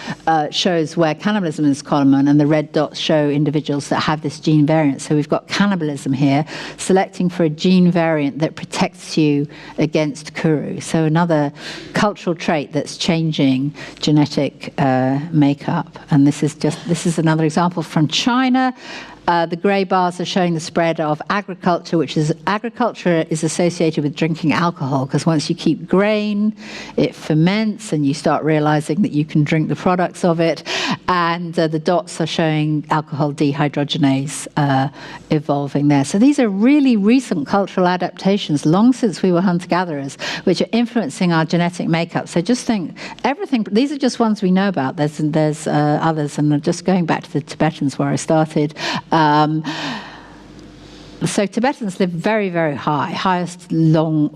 shows where cannibalism is common, and the red dots show individuals that have this gene variant. So we've got cannibalism here, selecting for a gene variant that protects you against kuru. So another cultural trait that's changing genetic makeup. And this is another example from China. The grey bars are showing the spread of agriculture, agriculture is associated with drinking alcohol, because once you keep grain, it ferments and you start realizing that you can drink the products of it. And the dots are showing alcohol dehydrogenase evolving there. So these are really recent cultural adaptations, long since we were hunter-gatherers, which are influencing our genetic makeup. So just think, everything, these are just ones we know about. There's others, and just going back to the Tibetans where I started. So Tibetans live very, very high, highest long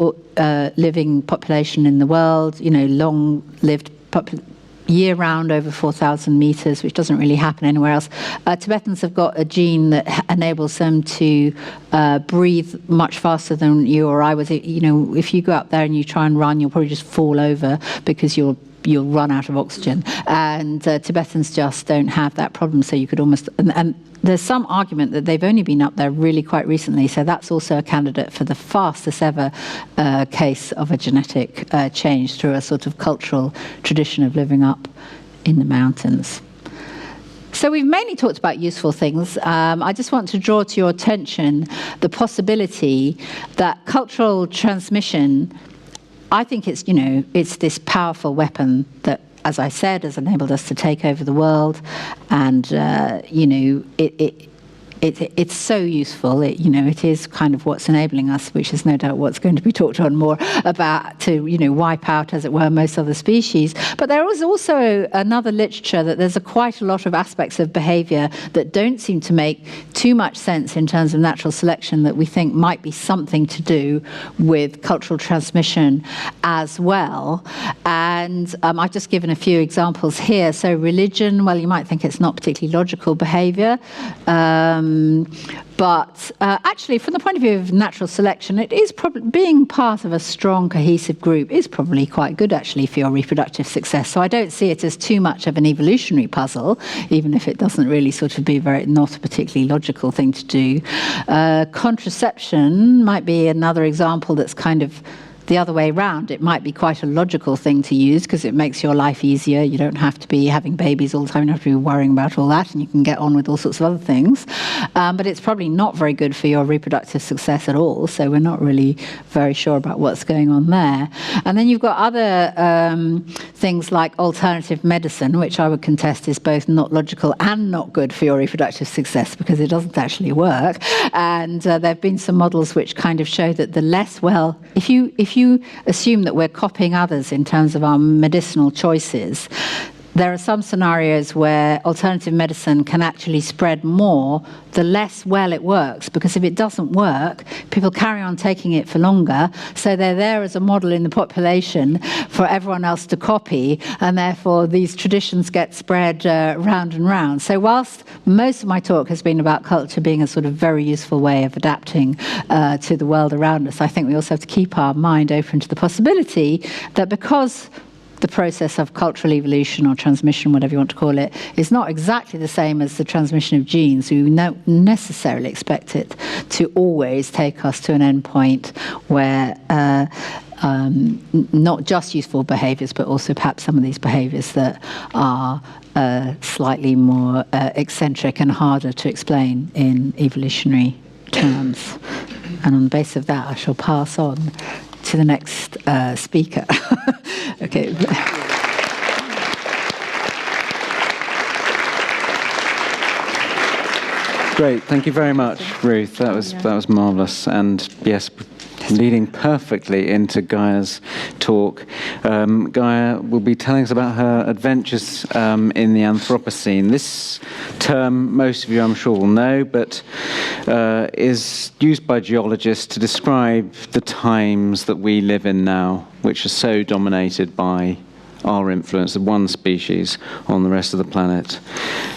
living population in the world, long-lived year-round over 4,000 meters, which doesn't really happen anywhere else. Tibetans have got a gene that enables them to breathe much faster than you or I would. If you go up there and you try and run, you'll probably just fall over because you'll run out of oxygen. And Tibetans just don't have that problem, so you could almost... And there's some argument that they've only been up there really quite recently, so that's also a candidate for the fastest ever case of a genetic change through a sort of cultural tradition of living up in the mountains. So we've mainly talked about useful things. I just want to draw to your attention the possibility that cultural transmission, I think it's this powerful weapon that, as I said, has enabled us to take over the world, and it's so useful. It is kind of what's enabling us, which is no doubt what's going to be talked on more about, to wipe out, as it were, most other species. But there is also another literature that there's quite a lot of aspects of behaviour that don't seem to make too much sense in terms of natural selection, that we think might be something to do with cultural transmission as well. And I've just given a few examples here. So religion, well, you might think it's not particularly logical behaviour. But actually, from the point of view of natural selection, it is probably being part of a strong, cohesive group is probably quite good, actually, for your reproductive success. So I don't see it as too much of an evolutionary puzzle, even if it doesn't really sort of be not a particularly logical thing to do. Contraception might be another example that's kind of the other way around. It might be quite a logical thing to use because it makes your life easier. You don't have to be having babies all the time. You don't have to be worrying about all that, and you can get on with all sorts of other things. But it's probably not very good for your reproductive success at all. So we're not really very sure about what's going on there. And then you've got other things like alternative medicine, which I would contest is both not logical and not good for your reproductive success because it doesn't actually work. And there have been some models which kind of show that the less well, if you assume that we're copying others in terms of our medicinal choices, there are some scenarios where alternative medicine can actually spread more the less well it works, because if it doesn't work, people carry on taking it for longer, so they're there as a model in the population for everyone else to copy, and therefore these traditions get spread round and round. So whilst most of my talk has been about culture being a sort of very useful way of adapting to the world around us, I think we also have to keep our mind open to the possibility that because the process of cultural evolution or transmission, whatever you want to call it, is not exactly the same as the transmission of genes. We don't necessarily expect it to always take us to an end point where not just useful behaviours, but also perhaps some of these behaviours that are slightly more eccentric and harder to explain in evolutionary terms. And on the basis of that, I shall pass on to the next speaker. Okay. Great, thank you very much, Ruth. That was marvellous, and yes, leading perfectly into Gaia's talk. Gaia will be telling us about her adventures in the Anthropocene. This term, most of you I'm sure will know, but is used by geologists to describe the times that we live in now, which are so dominated by our influence of one species on the rest of the planet.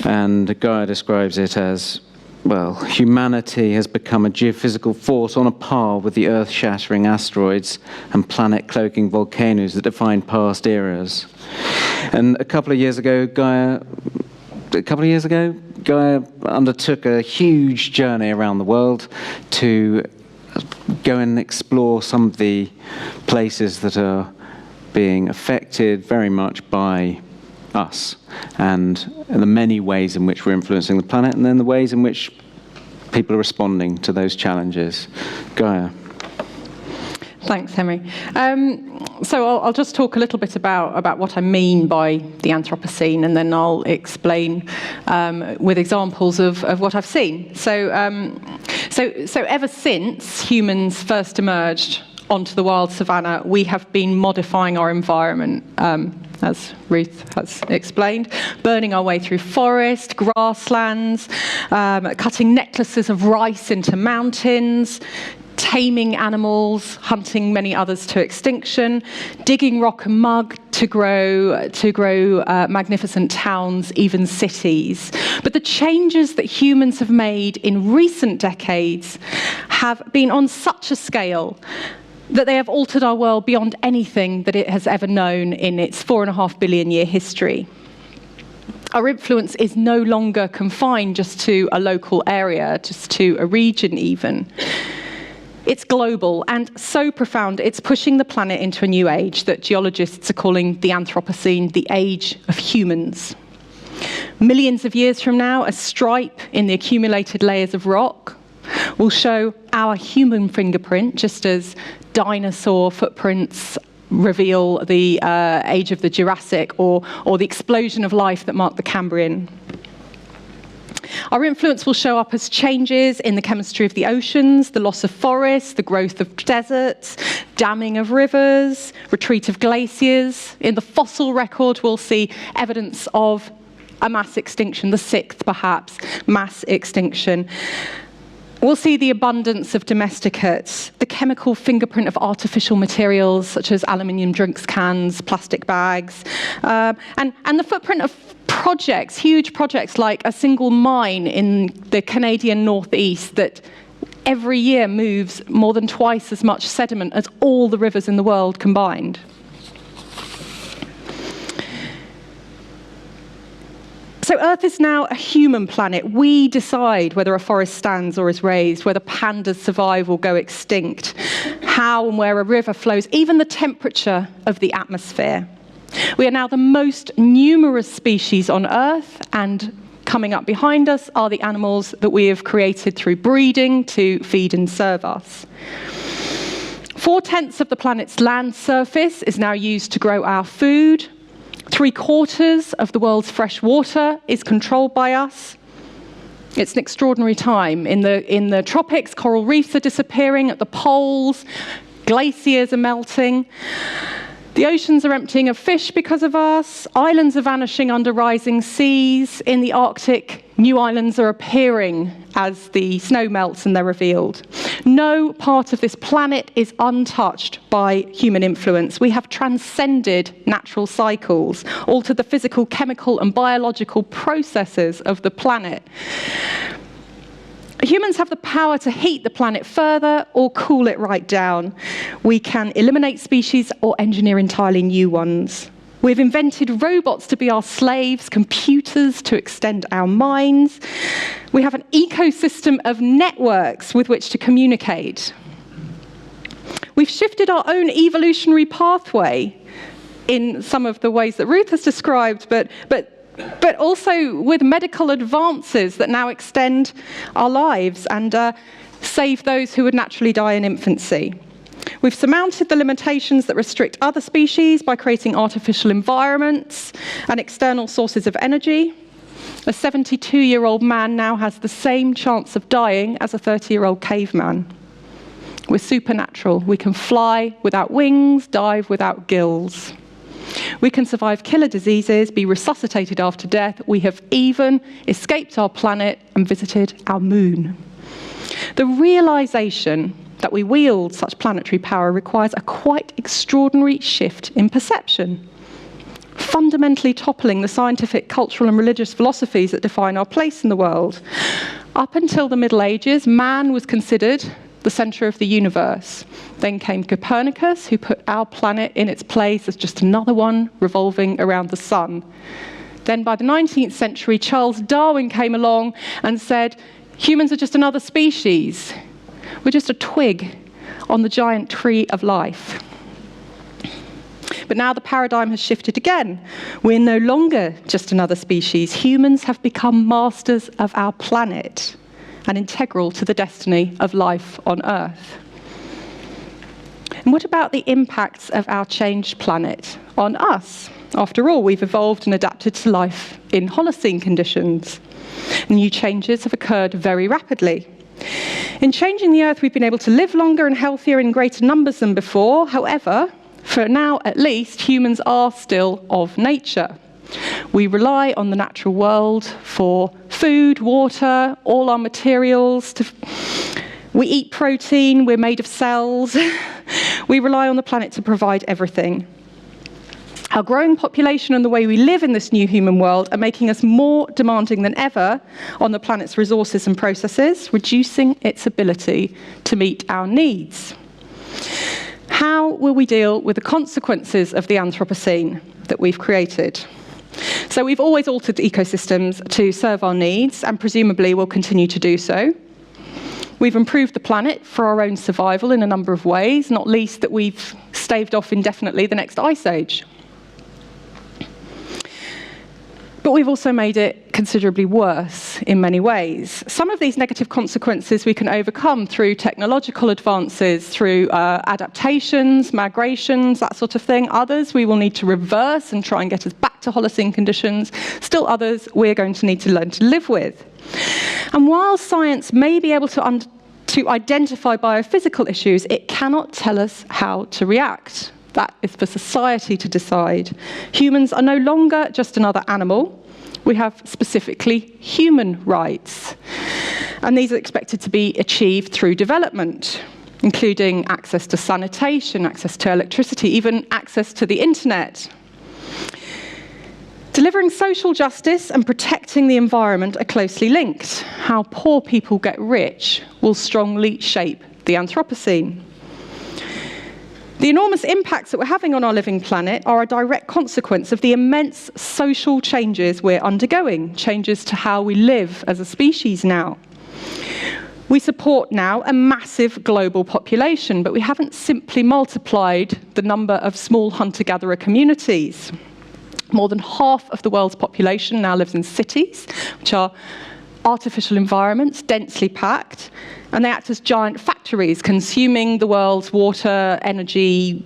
And Gaia describes it as, well, humanity has become a geophysical force on a par with the Earth-shattering asteroids and planet-cloaking volcanoes that defined past eras. And a couple of years ago, Gaia undertook a huge journey around the world to go and explore some of the places that are being affected very much by us, and the many ways in which we're influencing the planet, and then the ways in which people are responding to those challenges. Gaia. Thanks, Henry. So I'll just talk a little bit about what I mean by the Anthropocene, and then I'll explain with examples of what I've seen. So ever since humans first emerged onto the wild savannah, we have been modifying our environment, as Ruth has explained, burning our way through forest, grasslands, cutting necklaces of rice into mountains, taming animals, hunting many others to extinction, digging rock and mud to grow magnificent towns, even cities. But the changes that humans have made in recent decades have been on such a scale that they have altered our world beyond anything that it has ever known in its 4.5 billion year history. Our influence is no longer confined just to a local area, just to a region even. It's global and so profound, it's pushing the planet into a new age that geologists are calling the Anthropocene, the age of humans. Millions of years from now, a stripe in the accumulated layers of rock will show our human fingerprint, just as dinosaur footprints reveal the age of the Jurassic or the explosion of life that marked the Cambrian. Our influence will show up as changes in the chemistry of the oceans, the loss of forests, the growth of deserts, damming of rivers, retreat of glaciers. In the fossil record, we'll see evidence of a mass extinction, the sixth, perhaps, mass extinction. We'll see the abundance of domesticates, the chemical fingerprint of artificial materials such as aluminium drinks cans, plastic bags, and the footprint of projects, huge projects like a single mine in the Canadian northeast that every year moves more than twice as much sediment as all the rivers in the world combined. So Earth is now a human planet. We decide whether a forest stands or is razed, whether pandas survive or go extinct, how and where a river flows, even the temperature of the atmosphere. We are now the most numerous species on Earth, and coming up behind us are the animals that we have created through breeding to feed and serve us. 4/10 of the planet's land surface is now used to grow our food. 3/4 of the world's fresh water is controlled by us. It's an extraordinary time. In the tropics, coral reefs are disappearing. At the poles, glaciers are melting. The oceans are emptying of fish because of us. Islands are vanishing under rising seas. In the Arctic, new islands are appearing as the snow melts and they're revealed. No part of this planet is untouched by human influence. We have transcended natural cycles, altered the physical, chemical, and biological processes of the planet. Humans have the power to heat the planet further or cool it right down. We can eliminate species or engineer entirely new ones. We've invented robots to be our slaves, computers to extend our minds. We have an ecosystem of networks with which to communicate. We've shifted our own evolutionary pathway in some of the ways that Ruth has described, but also with medical advances that now extend our lives and save those who would naturally die in infancy. We've surmounted the limitations that restrict other species by creating artificial environments and external sources of energy. A 72-year-old man now has the same chance of dying as a 30-year-old caveman. We're supernatural. We can fly without wings, dive without gills. We can survive killer diseases, be resuscitated after death. We have even escaped our planet and visited our moon. The realization that we wield such planetary power requires a quite extraordinary shift in perception, fundamentally toppling the scientific, cultural, and religious philosophies that define our place in the world. Up until the Middle Ages, man was considered the center of the universe. Then came Copernicus, who put our planet in its place as just another one revolving around the sun. Then by the 19th century, Charles Darwin came along and said, humans are just another species. We're just a twig on the giant tree of life. But now the paradigm has shifted again. We're no longer just another species. Humans have become masters of our planet and integral to the destiny of life on Earth. And what about the impacts of our changed planet on us? After all, we've evolved and adapted to life in Holocene conditions. New changes have occurred very rapidly. In changing the Earth, we've been able to live longer and healthier in greater numbers than before. However, for now at least, humans are still of nature. We rely on the natural world for food, water, all our materials. We eat protein, we're made of cells. We rely on the planet to provide everything. Our growing population and the way we live in this new human world are making us more demanding than ever on the planet's resources and processes, reducing its ability to meet our needs. How will we deal with the consequences of the Anthropocene that we've created? So we've always altered ecosystems to serve our needs, and presumably will continue to do so. We've improved the planet for our own survival in a number of ways, not least that we've staved off indefinitely the next ice age. But we've also made it considerably worse in many ways. Some of these negative consequences we can overcome through technological advances, through adaptations, migrations, that sort of thing. Others we will need to reverse and try and get us back to Holocene conditions. Still others we're going to need to learn to live with. And while science may be able to identify biophysical issues, it cannot tell us how to react. That is for society to decide. Humans are no longer just another animal. We have specifically human rights. And these are expected to be achieved through development, including access to sanitation, access to electricity, even access to the internet. Delivering social justice and protecting the environment are closely linked. How poor people get rich will strongly shape the Anthropocene. The enormous impacts that we're having on our living planet are a direct consequence of the immense social changes we're undergoing, changes to how we live as a species now. We support now a massive global population, but we haven't simply multiplied the number of small hunter-gatherer communities. More than half of the world's population now lives in cities, which are artificial environments, densely packed, and they act as giant factories, consuming the world's water, energy,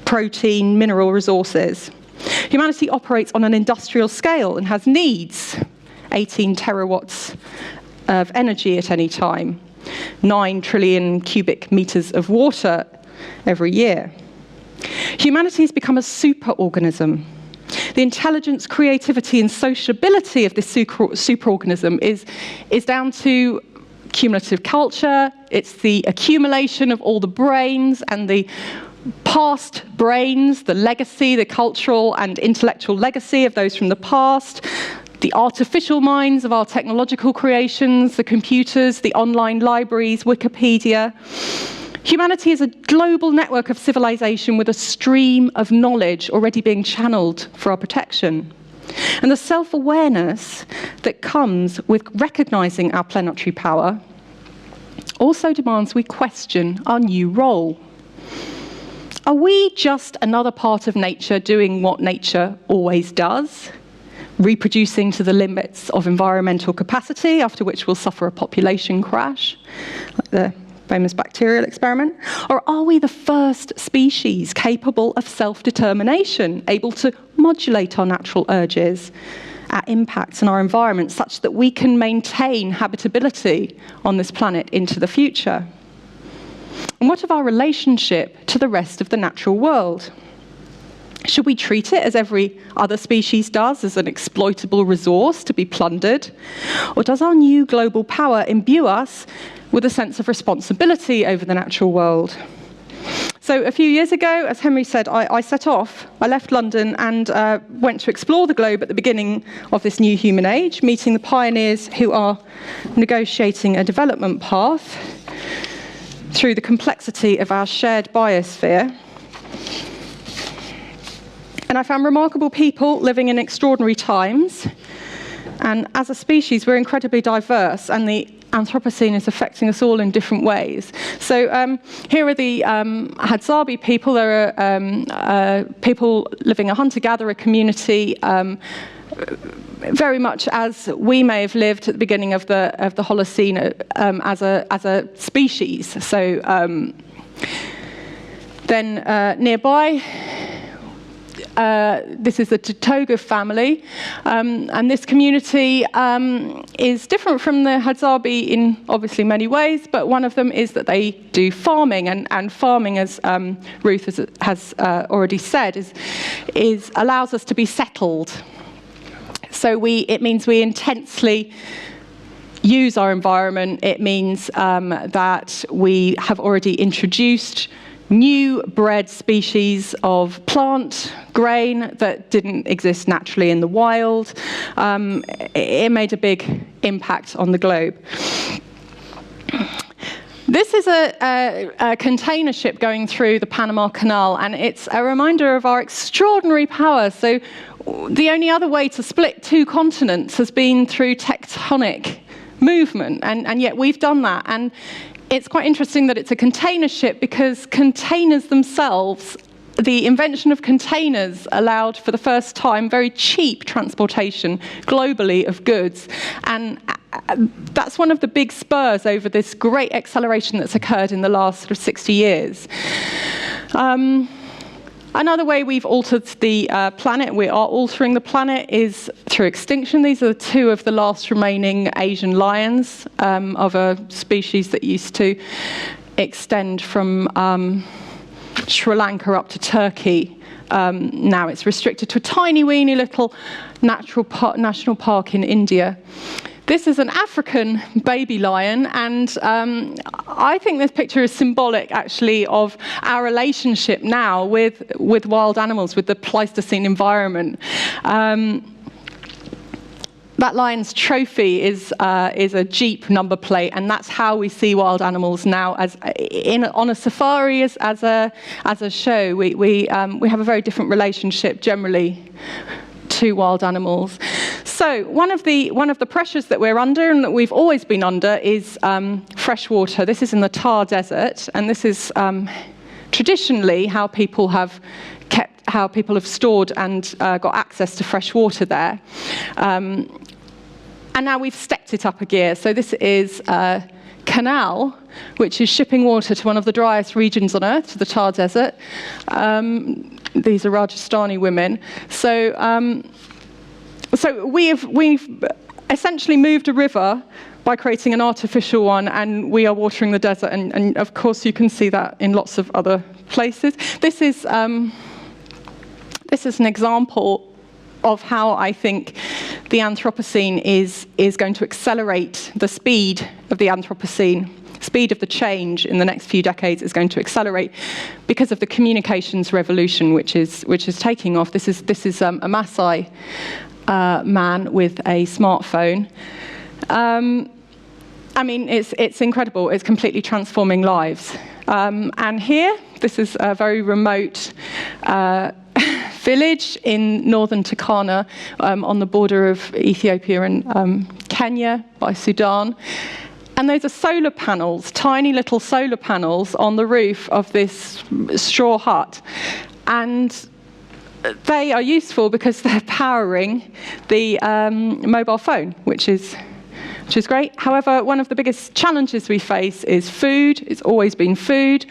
protein, mineral resources. Humanity operates on an industrial scale and has needs, 18 terawatts of energy at any time, 9 trillion cubic meters of water every year. Humanity has become a superorganism. The intelligence, creativity, and sociability of this superorganism is down to cumulative culture. It's the accumulation of all the brains and the past brains, the legacy, the cultural and intellectual legacy of those from the past, the artificial minds of our technological creations, the computers, the online libraries, Wikipedia. Humanity is a global network of civilization with a stream of knowledge already being channeled for our protection. And the self-awareness that comes with recognizing our planetary power also demands we question our new role. Are we just another part of nature doing what nature always does, reproducing to the limits of environmental capacity, after which we'll suffer a population crash, like the famous bacterial experiment? Or are we the first species capable of self-determination, able to modulate our natural urges, our impacts and our environment such that we can maintain habitability on this planet into the future? And what of our relationship to the rest of the natural world? Should we treat it as every other species does, as an exploitable resource to be plundered? Or does our new global power imbue us with a sense of responsibility over the natural world? So a few years ago, as Henry said, I set off. I left London and went to explore the globe at the beginning of this new human age, meeting the pioneers who are negotiating a development path through the complexity of our shared biosphere. And I found remarkable people living in extraordinary times. And as a species, we're incredibly diverse, and the Anthropocene is affecting us all in different ways. So here are the Hadzabe people. There are people living a hunter-gatherer community, very much as we may have lived at the beginning of the Holocene as a species. So then nearby, this is the Tatoga family, and this community is different from the Hadzabe in obviously many ways, but one of them is that they do farming, and farming, as Ruth has already said, is allows us to be settled. So it means we intensely use our environment. It means that we have already introduced new bred species of plant, grain, that didn't exist naturally in the wild. It made a big impact on the globe. This is a container ship going through the Panama Canal, and it's a reminder of our extraordinary power. So the only other way to split two continents has been through tectonic movement, and yet we've done that. And it's quite interesting that it's a container ship, because containers themselves, the invention of containers allowed for the first time very cheap transportation globally of goods. And that's one of the big spurs over this great acceleration that's occurred in the last sort of 60 years. Another way we've altered the planet, we are altering the planet, is through extinction. These are two of the last remaining Asian lions of a species that used to extend from Sri Lanka up to Turkey. Now it's restricted to a tiny weeny little national park in India. This is an African baby lion, and I think this picture is symbolic, actually, of our relationship now with wild animals, with the Pleistocene environment. That lion's trophy is a Jeep number plate, and that's how we see wild animals now, on a safari, as a show. We have a very different relationship generally to wild animals. So one of the pressures that we're under, and that we've always been under, is fresh water. This is in the Thar Desert, and this is traditionally how people have stored and got access to fresh water there. And now we've stepped it up a gear. So this is a canal, which is shipping water to one of the driest regions on Earth, to the Thar Desert. These are Rajasthani women. So we've essentially moved a river by creating an artificial one, and we are watering the desert. And of course, you can see that in lots of other places. This is an example of how I think the Anthropocene is going to accelerate. The speed of the Anthropocene, speed of the change in the next few decades, is going to accelerate because of the communications revolution, which is taking off. This is a Maasai man with a smartphone. I mean, it's incredible. It's completely transforming lives. And here, this is a very remote village in northern Turkana, on the border of Ethiopia and Kenya by Sudan. And those are solar panels, tiny little solar panels on the roof of this straw hut. And they are useful because they're powering the mobile phone, which is great. However, one of the biggest challenges we face is food. It's always been food.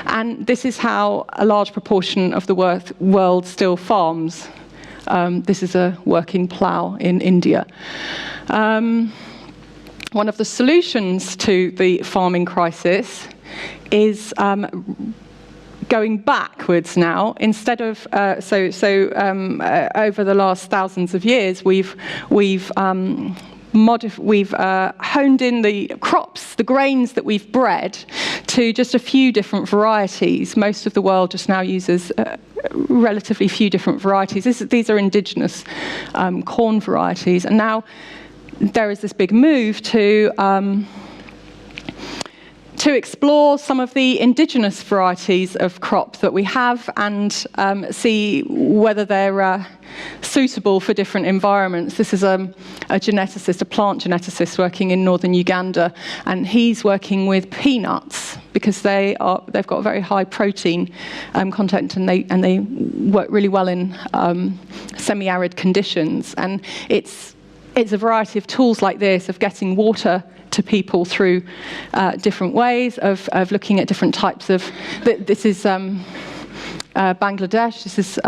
And this is how a large proportion of the world still farms. This is a working plough in India. One of the solutions to the farming crisis is going backwards now. Instead of over the last thousands of years, we've honed in the crops, the grains that we've bred, to just a few different varieties. Most of the world just now uses relatively few different varieties. These are indigenous corn varieties, and now there is this big move to explore some of the indigenous varieties of crop that we have, and see whether they're suitable for different environments. This is a geneticist, a plant geneticist working in northern Uganda, and he's working with peanuts because they've got a very high protein content, and they work really well in semi-arid conditions. And it's a variety of tools like this, of getting water to people through different ways, of looking at different types of. This is Bangladesh. This is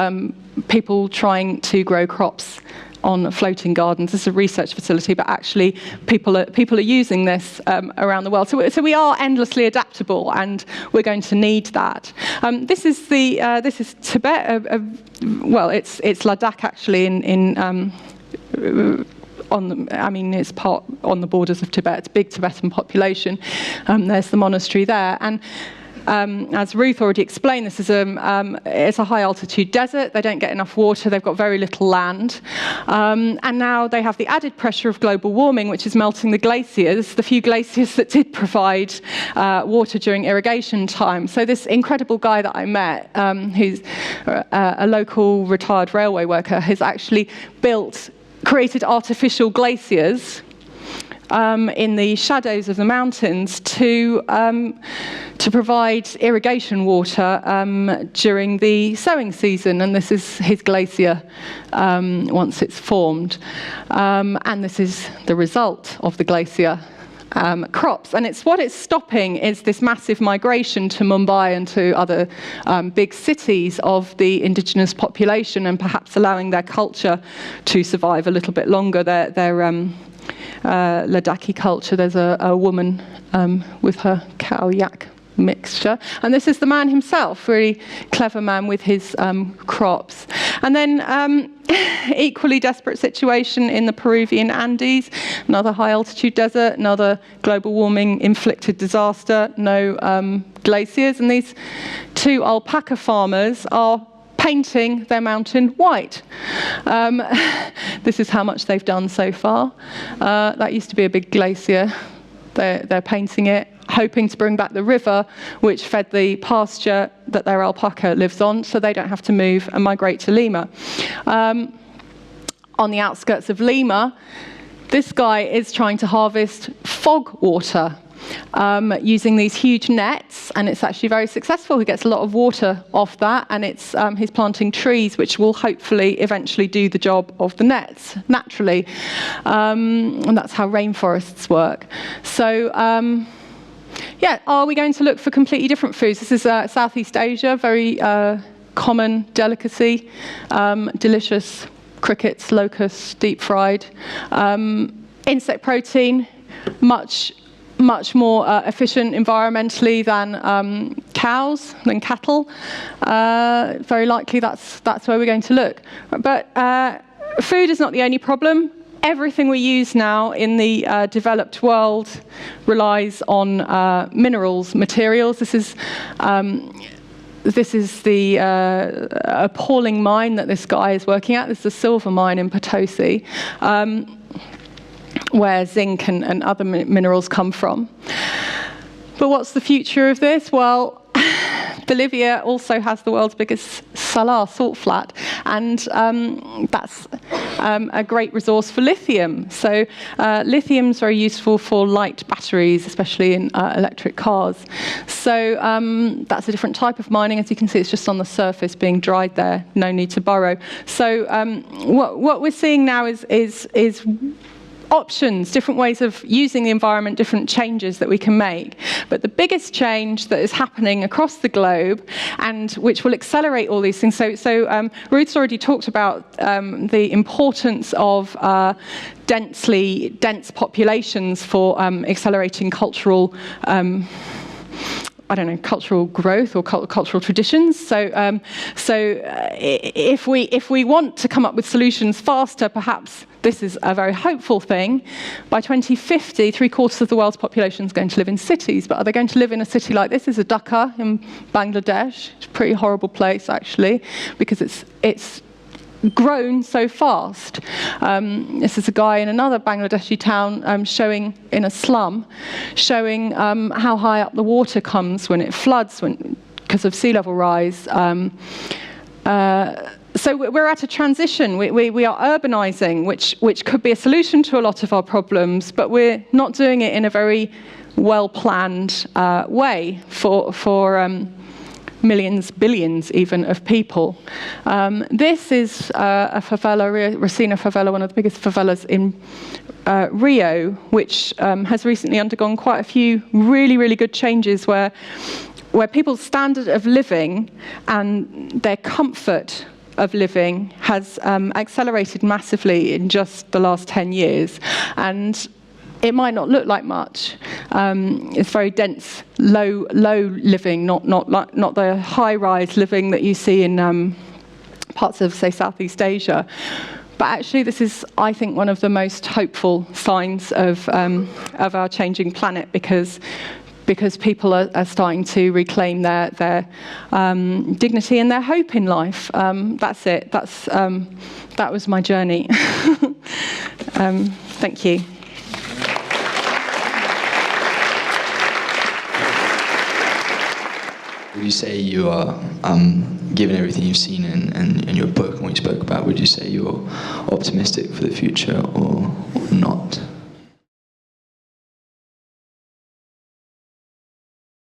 people trying to grow crops on floating gardens. This is a research facility, but actually people are using this around the world. So we are endlessly adaptable, and we're going to need that. This is Tibet. Well, it's Ladakh actually it's part on the borders of Tibet. It's a big Tibetan population. There's the monastery there. And as Ruth already explained, this is it's a high-altitude desert. They don't get enough water. They've got very little land. And now they have the added pressure of global warming, which is melting the glaciers, the few glaciers that did provide water during irrigation time. So this incredible guy that I met, who's a local retired railway worker, has actually created artificial glaciers in the shadows of the mountains to provide irrigation water during the sowing season. And this is his glacier once it's formed. And this is the result of the glacier. crops. And what it's stopping is this massive migration to Mumbai and to other big cities of the indigenous population, and perhaps allowing their culture to survive a little bit longer. Their Ladakhi culture, there's a woman with her cow-yak mixture, and this is the man himself, really clever man with his crops. And then equally desperate situation in the Peruvian Andes, another high altitude desert, another global warming inflicted disaster, no glaciers, and these two alpaca farmers are painting their mountain white. This is how much they've done so far. That used to be a big glacier. They're painting it, hoping to bring back the river which fed the pasture that their alpaca lives on, so they don't have to move and migrate to Lima. On the outskirts of Lima, this guy is trying to harvest fog water using these huge nets, and it's actually very successful. He gets a lot of water off that, and he's planting trees which will hopefully eventually do the job of the nets naturally, and that's how rainforests work. So yeah, are we going to look for completely different foods? This is Southeast Asia, very common delicacy, delicious crickets, locusts, deep fried. Insect protein, much more efficient environmentally than cows, than cattle. Very likely that's where we're going to look. But food is not the only problem. Everything we use now in the developed world relies on minerals, materials. This is the appalling mine that this guy is working at. This is a silver mine in Potosi, where zinc and other minerals come from. But what's the future of this? Well, Bolivia also has the world's biggest salar, salt flat, and that's a great resource for lithium. So lithium's very useful for light batteries, especially in electric cars. So that's a different type of mining. As you can see, it's just on the surface being dried there, no need to burrow. So what we're seeing now is options, different ways of using the environment, different changes that we can make. But the biggest change that is happening across the globe, and which will accelerate all these things. So Ruth's already talked about the importance of dense populations for accelerating cultural cultural growth or cultural traditions. So if we want to come up with solutions faster, perhaps this is a very hopeful thing. By 2050, 3/4 of the world's population is going to live in cities. But are they going to live in a city like this? This is Dhaka in Bangladesh. It's a pretty horrible place, actually, because it's grown so fast. This is a guy in another Bangladeshi town showing, in a slum, showing how high up the water comes when it floods because of sea level rise. So we're at a transition. We are urbanizing, which could be a solution to a lot of our problems, but we're not doing it in a very well-planned way for millions, billions even, of people. This is a favela, Racina favela, one of the biggest favelas in Rio, which has recently undergone quite a few really, really good changes where people's standard of living and their comfort of living has accelerated massively in just the last 10 years. And it might not look like much. It's very dense, low living, not the high-rise living that you see in parts of, say, Southeast Asia. But actually, this is, I think, one of the most hopeful signs of our changing planet, because people are starting to reclaim their dignity and their hope in life. That's it. That was my journey. Thank you. Would you say you are, given everything you've seen in your book and what you spoke about, would you say you're optimistic for the future or not?